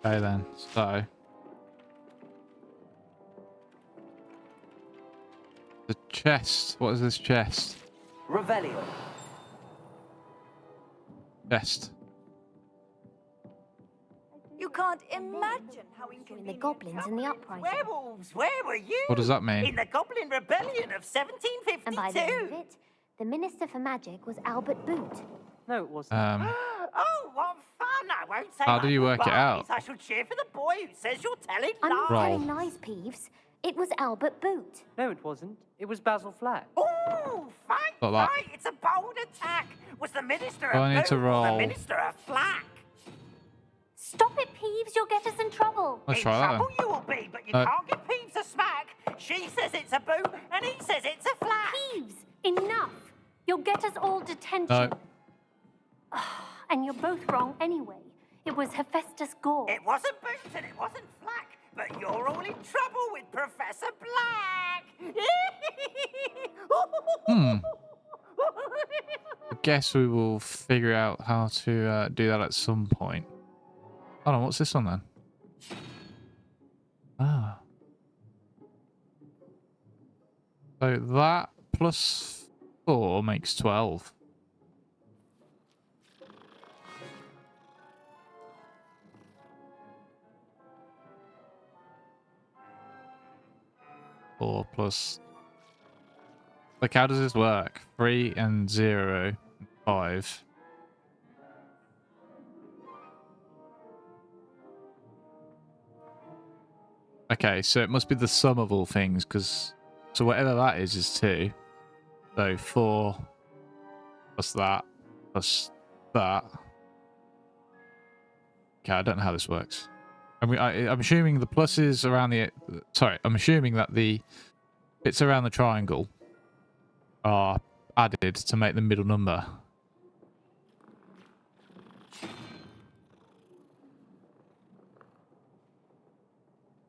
Okay then, so the chest. What is this chest? Revelio. Chest. You can't imagine how In inconvenient. the goblins and the uprising. Werewolves, where were you? What does that mean? In the Goblin Rebellion of 1752. And by the end of it, the Minister for Magic was Albert Boot. No, it wasn't. Oh, what fun! I won't say How do my you work it out? goodbyes. I shall cheer for the boy who says you're telling I'm not lies. telling lies, Peeves. It was Albert Boot. No, it wasn't. It was Basil Flack. Oh, fight, Got that. fight! It's a bold attack. Was the Minister Do a I need to boot or roll? the Minister a flack? Stop it, Peeves. You'll get us in trouble. Let's In try that trouble then. you will be, but you No. can't give Peeves a smack. She says it's a boot, and he says it's a flack. Peeves, enough. You'll get us all detention. No. And you're both wrong anyway. It was Hephaestus Gore. It wasn't boot and it wasn't flack, but you're all in trouble with Professor Black. I guess we will figure out how to do that at some point. Hold on, what's this one then? Ah. So that plus 4 makes 12. Four plus. Like, how does this work? 3 and 0, 5. Okay, so it must be the sum of all things, because so whatever that is 2. So 4 plus that plus that. Okay, I don't know how this works. I'm assuming the pluses around the. Sorry, I'm assuming that the bits around the triangle are added to make the middle number.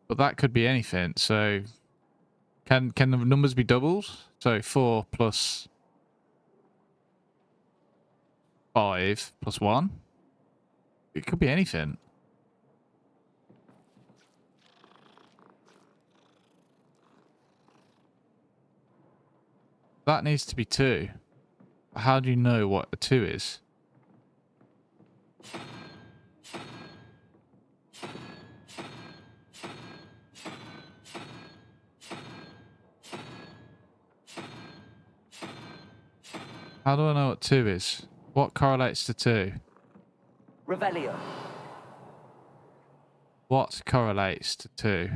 But that could be anything. So can the numbers be doubled? So 4 plus 5 plus 1. It could be anything. That needs to be 2. How do you know what a 2 is? How do I know what 2 is? What correlates to 2? Revelio. What correlates to 2?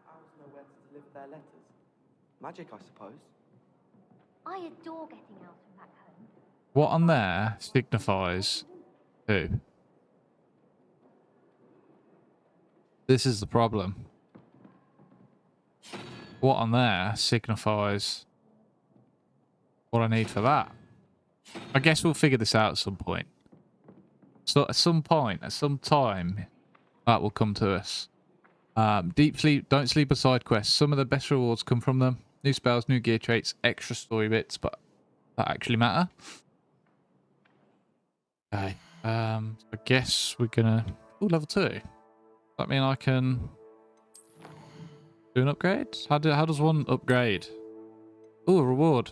Owls know where to deliver their letters. Magic, I suppose. I adore getting owls from back home. What on there signifies 2? This is the problem. What on there signifies what I need for that. I guess we'll figure this out at some point. So at some point, at some time, that will come to us. Deep sleep, don't sleep with side quests. Some of the best rewards come from them. New spells, new gear traits, extra story bits, but that actually matter. Okay. I guess we're gonna. Ooh, level 2. Does that mean I can do an upgrade? How does one upgrade? Ooh, a reward.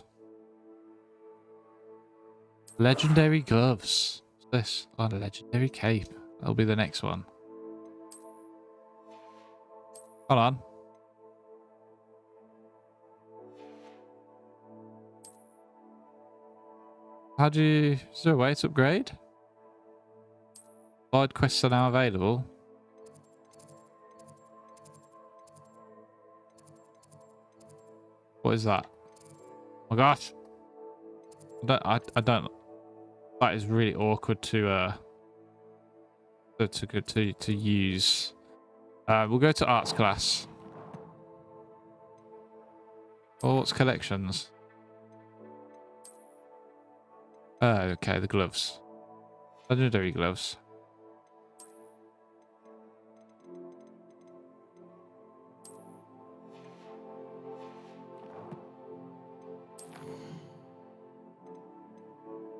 Legendary gloves. What's this? Oh, a legendary cape. That'll be the next one. Hold on. Is there a way to upgrade? Side quests are now available. What is that? Oh my gosh. I don't. That is really awkward to use. We'll go to arts class. Oh, what's collections? Oh, okay, the gloves. Legendary gloves.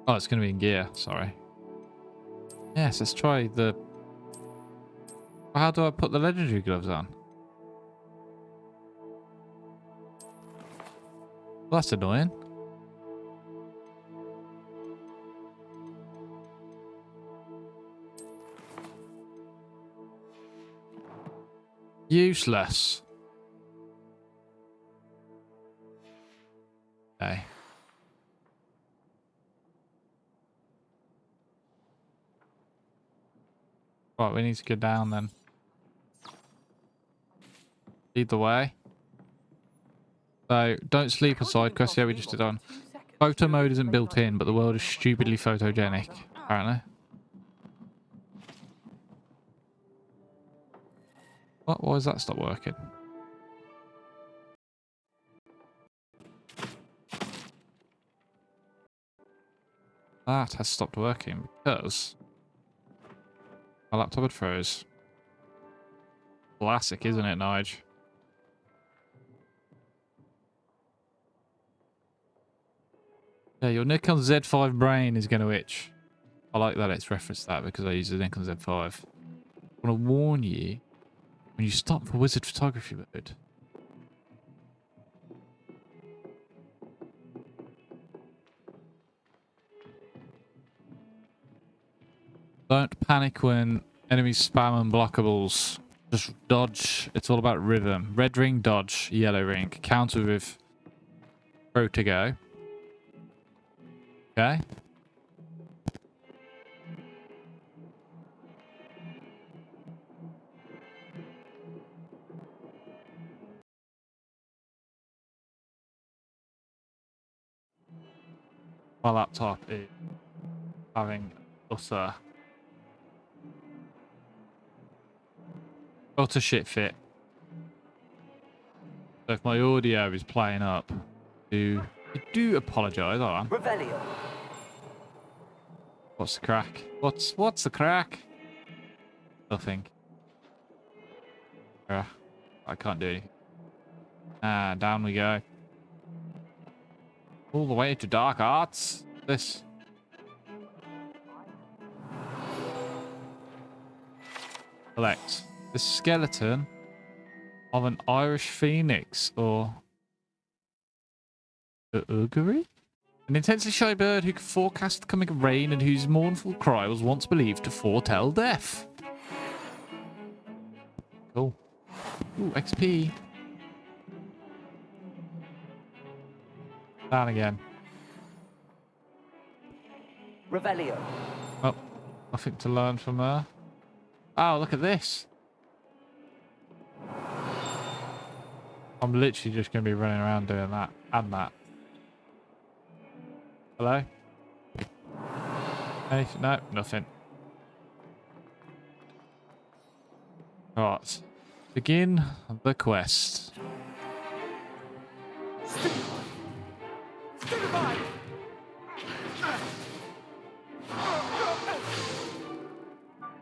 Oh, it's going to be in gear. Sorry. Yes, let's try the... How do I put the legendary gloves on? Well, that's annoying. Useless. Okay. Right, we need to go down then. Lead the way. So, don't sleep on side quests. Yeah, we just did on. Photo mode isn't built in, but the world is stupidly photogenic, apparently. What? Why does that stop working? That has stopped working because my laptop had froze. Classic, isn't it, Nige? Yeah, your Nikon Z5 brain is going to itch. I like that it's referenced that because I use the Nikon Z5. I want to warn you when you stop for wizard photography mode. Don't panic when enemies spam unblockables. Just dodge. It's all about rhythm. Red ring, dodge. Yellow ring. Counter with throw to go. Okay. My laptop is having utter shit fit. So if my audio is playing up, I do apologise. Hold on. Revelio. What's the crack? What's the crack? Nothing. I can't do anything. Down we go. All the way to Dark Arts. This. Collect. The skeleton of an Irish phoenix or the augury? An intensely shy bird who can forecast the coming rain and whose mournful cry was once believed to foretell death. Cool. Ooh, XP. Down again. Revelio. Oh, nothing to learn from there. Oh, look at this. I'm literally just going to be running around doing that and that. Hello? Anything? No, nothing. Right. Begin the quest. Is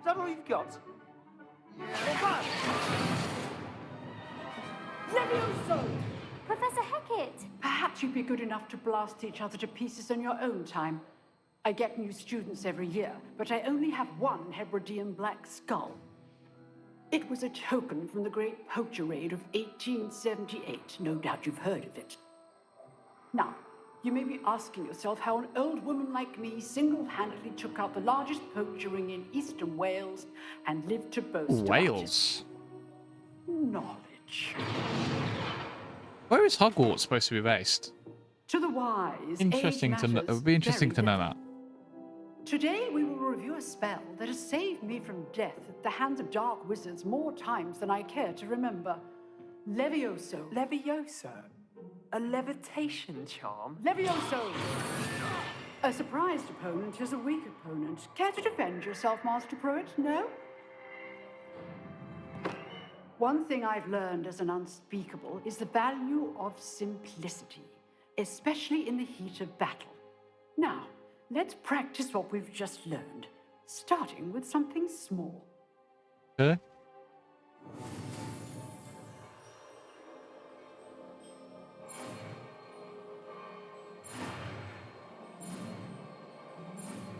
that all you've got? Levioso! Professor Hecat! Perhaps you'd be good enough to blast each other to pieces on your own time. I get new students every year, but I only have one Hebridean black skull. It was a token from the Great Poacher Raid of 1878. No doubt you've heard of it. Now, you may be asking yourself how an old woman like me single-handedly took out the largest poacher ring in eastern Wales and lived to boast Wales? about it. Knowledge. Where is Hogwarts supposed to be based? To the wise, Interesting to know. It would be interesting to know that. Today we will review a spell that has saved me from death at the hands of dark wizards more times than I care to remember. Levioso. Levioso? A levitation charm? Levioso! A surprised opponent is a weak opponent. Care to defend yourself, Master Pruitt? No? One thing I've learned as an unspeakable is the value of simplicity, especially in the heat of battle. Now, let's practice what we've just learned, starting with something small. Okay.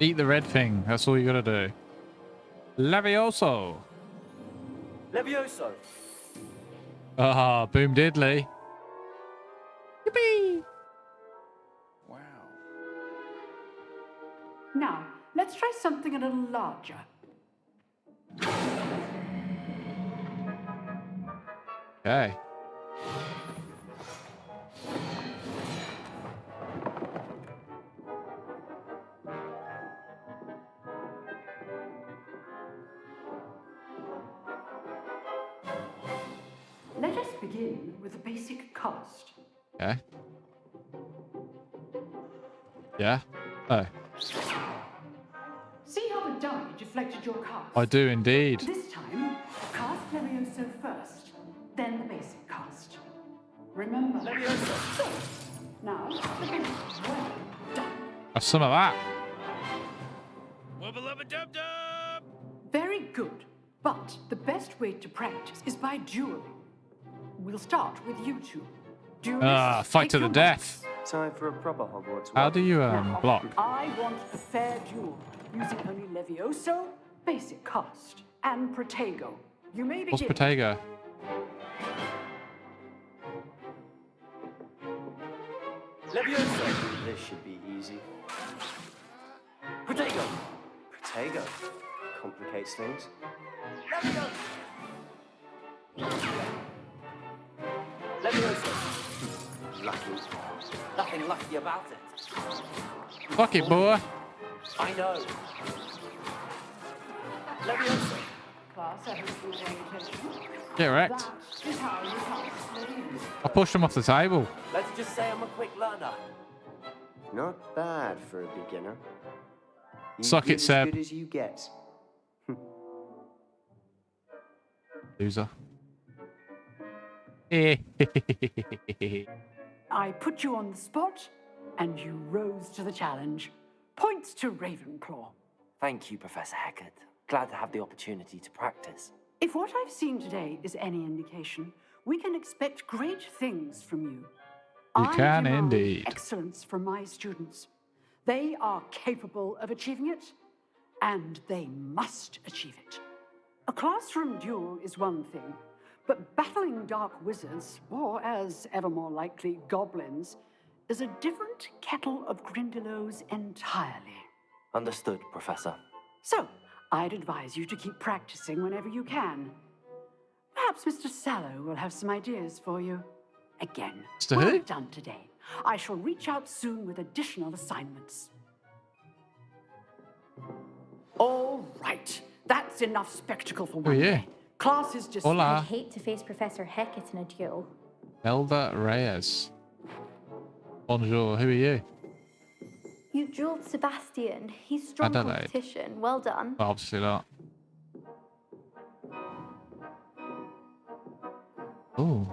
Eat the red thing. That's all you gotta do. Levioso. Levioso. Ah, boom diddly. Yippee! Wow. Now, let's try something a little larger. Okay. Let us begin with the basic cast. Okay. Yeah. Oh, See how the die deflected your cast? I do indeed. This time, cast Levioso first, then the basic cast. Remember, Levioso. So, now, the basic. Well done. Have some of that. Very good. But the best way to practice is by dueling. We'll start with you two. Duelists, Fight take to the your death. Time for a proper Hogwarts. How do you block? I want a fair duel, using only Levioso, basic cast, and Protego. You may begin. What's Protego? Levioso. This should be easy. Protego. Protego. Complicates things. Levioso. Levioso. Lucky. Nothing lucky about it. Fuck it, boy. I know. Levioso. Class, everyone's paying attention. Get wrecked. That is how you cast Levioso. I pushed him off the table. Let's just say I'm a quick learner. Not bad for a beginner. You Suck get it, Seb. As good as you get. Loser. I put you on the spot, and you rose to the challenge. Points to Ravenclaw. Thank you, Professor Hecat. Glad to have the opportunity to practice. If what I've seen today is any indication, we can expect great things from you. You can demand indeed. excellence from my students. They are capable of achieving it, and they must achieve it. A classroom duel is one thing, but battling dark wizards, or as ever more likely, goblins, is a different kettle of Grindylows entirely. Understood, Professor. So, I'd advise you to keep practicing whenever you can. Perhaps Mr. Sallow will have some ideas for you. Again, Mr. well who? done today. I shall reach out soon with additional assignments. All right, that's enough spectacle for one yeah. day. Class is just... Hola. I'd hate to face Professor Hecat in a duel. Elda Reyes. Bonjour, who are you? You dueled Sebastian. He's strong Adelaide. competition. Well done. Obviously not. Oh.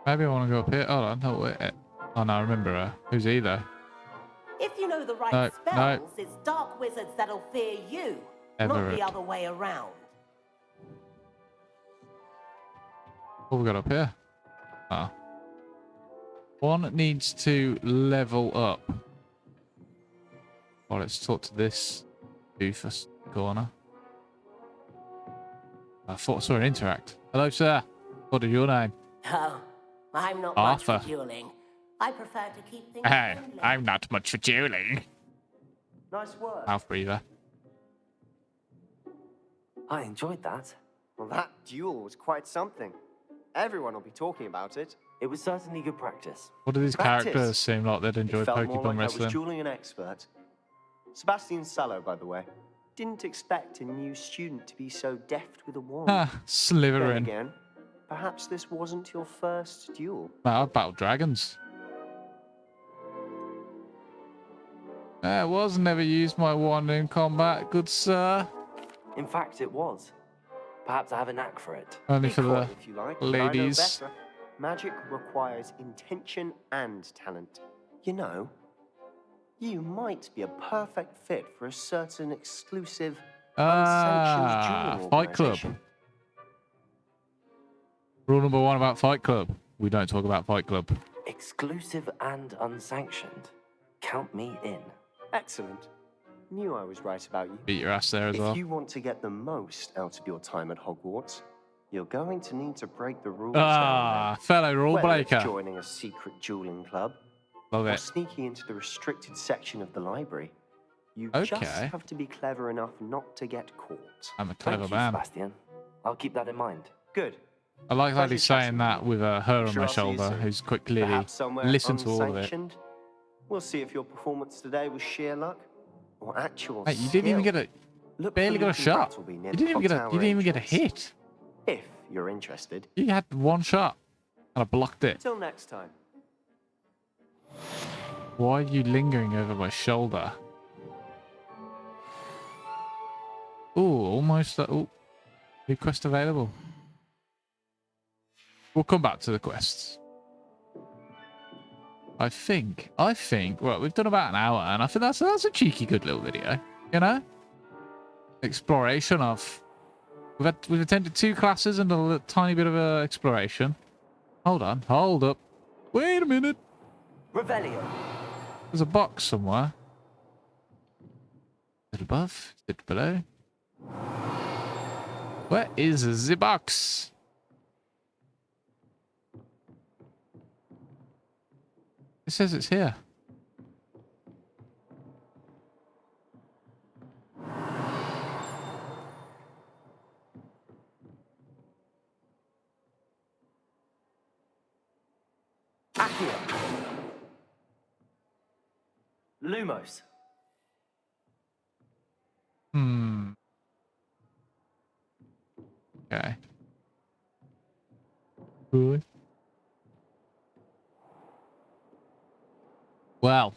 Maybe I want to go up here. Hold on, no, wait. Oh no, I remember her. Who's he though? If you know the right No, spells, it's dark wizards that'll fear you, not Everett. the other way around. What have we got up here? Oh. One needs to level up. Well, let's talk to this doofus corner. I thought I saw an interact. Hello, sir. What is your name? Oh, I'm not Arthur. much for dueling. I prefer to keep things Hey, friendly. I'm not much for dueling. Nice work. Mouth breather. I enjoyed that. Well, that duel was quite something. Everyone will be talking about it. It was certainly good practice. What do these Practice. characters seem like they'd enjoy It felt more Pokemon like I wrestling? was dueling an expert. Sebastian Sallow, by the way. Didn't expect a new student to be so deft with a wand. Ah, Then Slytherin. again, perhaps this wasn't your first duel. No, I battled dragons. I was never used my wand in combat, good sir. In fact, it was. Perhaps I have a knack for it. Only Be for coy the if you like, but I know ladies. better. Magic requires intention and talent. You know, you might be a perfect fit for a certain exclusive, Ah, unsanctioned duel Fight Club. organisation. Rule number one about Fight Club. We don't talk about Fight Club. Exclusive and unsanctioned. Count me in. Excellent. Knew I was right about you. Beat your ass there as well. If you want to get the most out of your time at Hogwarts, you're going to need to break the rules. Fellow rule Whether breaker. it's joining a secret dueling club, Love or it. sneaking into the restricted section of the library, you Okay. just have to be clever enough not to get caught. I'm a clever Thank you, man. Sebastian. I'll keep that in mind. Good. I like that he's Pleasure saying that with her on Sure my I'll see you shoulder, soon. who's quite clearly Perhaps somewhere listened to all of it. unsanctioned. We'll see if your performance today was sheer luck or actual Hey, you didn't even skill. get a Look barely for got a Luton shot. Brattleby You near didn't the even get a clock you didn't even tower get a entrance. hit. If you're interested. You had one shot and I blocked it. Till next time. Why are you lingering over my shoulder? Oh, almost. Oh, new quest available. We'll come back to the quests. I think. Well, we've done about an hour, and I think that's a cheeky, good little video. You know, exploration of. We've attended 2 classes and a tiny bit of exploration. Hold on, hold up. Wait a minute. Revelio. There's a box somewhere. Is it above? Is it below? Where is the box? It says it's here. Accio. Lumos. Okay. Really? Well.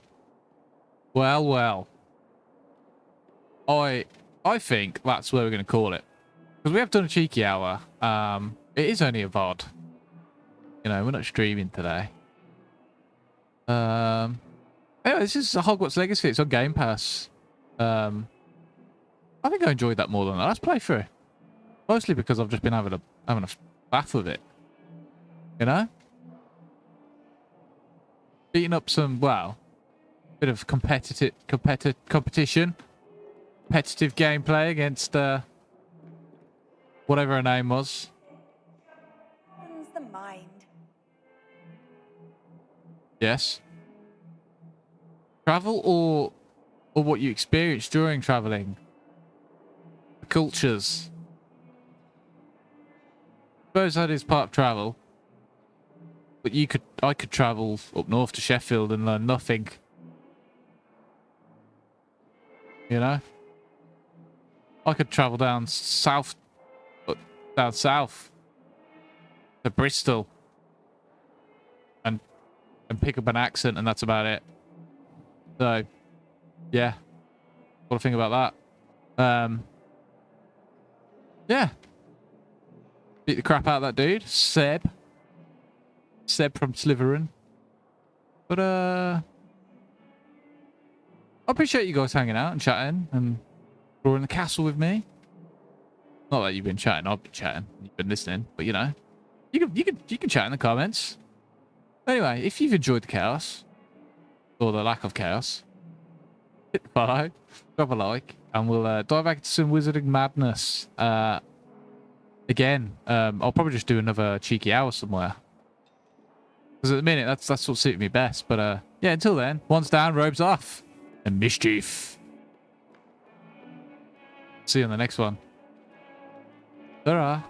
I think that's where we're going to call it. Because we have done a cheeky hour. It is only a VOD. You know, we're not streaming today. Anyway, this is Hogwarts Legacy. It's on GamePass. I think I enjoyed that more than the last playthrough. Mostly because I've just been having a bath with it. You know? Beating up some, well, bit of competitive gameplay against whatever her name was. Opens the mind. Yes. Travel or what you experience during traveling. The cultures. I suppose that is part of travel. But I could travel up north to Sheffield and learn nothing. You know? I could travel down south to Bristol and pick up an accent, and that's about it. So, yeah. What do I think about that? Yeah. Beat the crap out of that dude. Seb from Slytherin. But, I appreciate you guys hanging out and chatting and exploring the castle with me. Not that you've been chatting, I've been chatting. You've been listening, but you know. You can chat in the comments. Anyway, if you've enjoyed the chaos, or the lack of chaos, hit the follow, drop a like, and we'll dive back into some wizarding madness. Again, I'll probably just do another cheeky hour somewhere. Because at the minute, that's what suited me best. But yeah, until then, one's down, robes off, and mischief. See you on the next one. Ta-ra.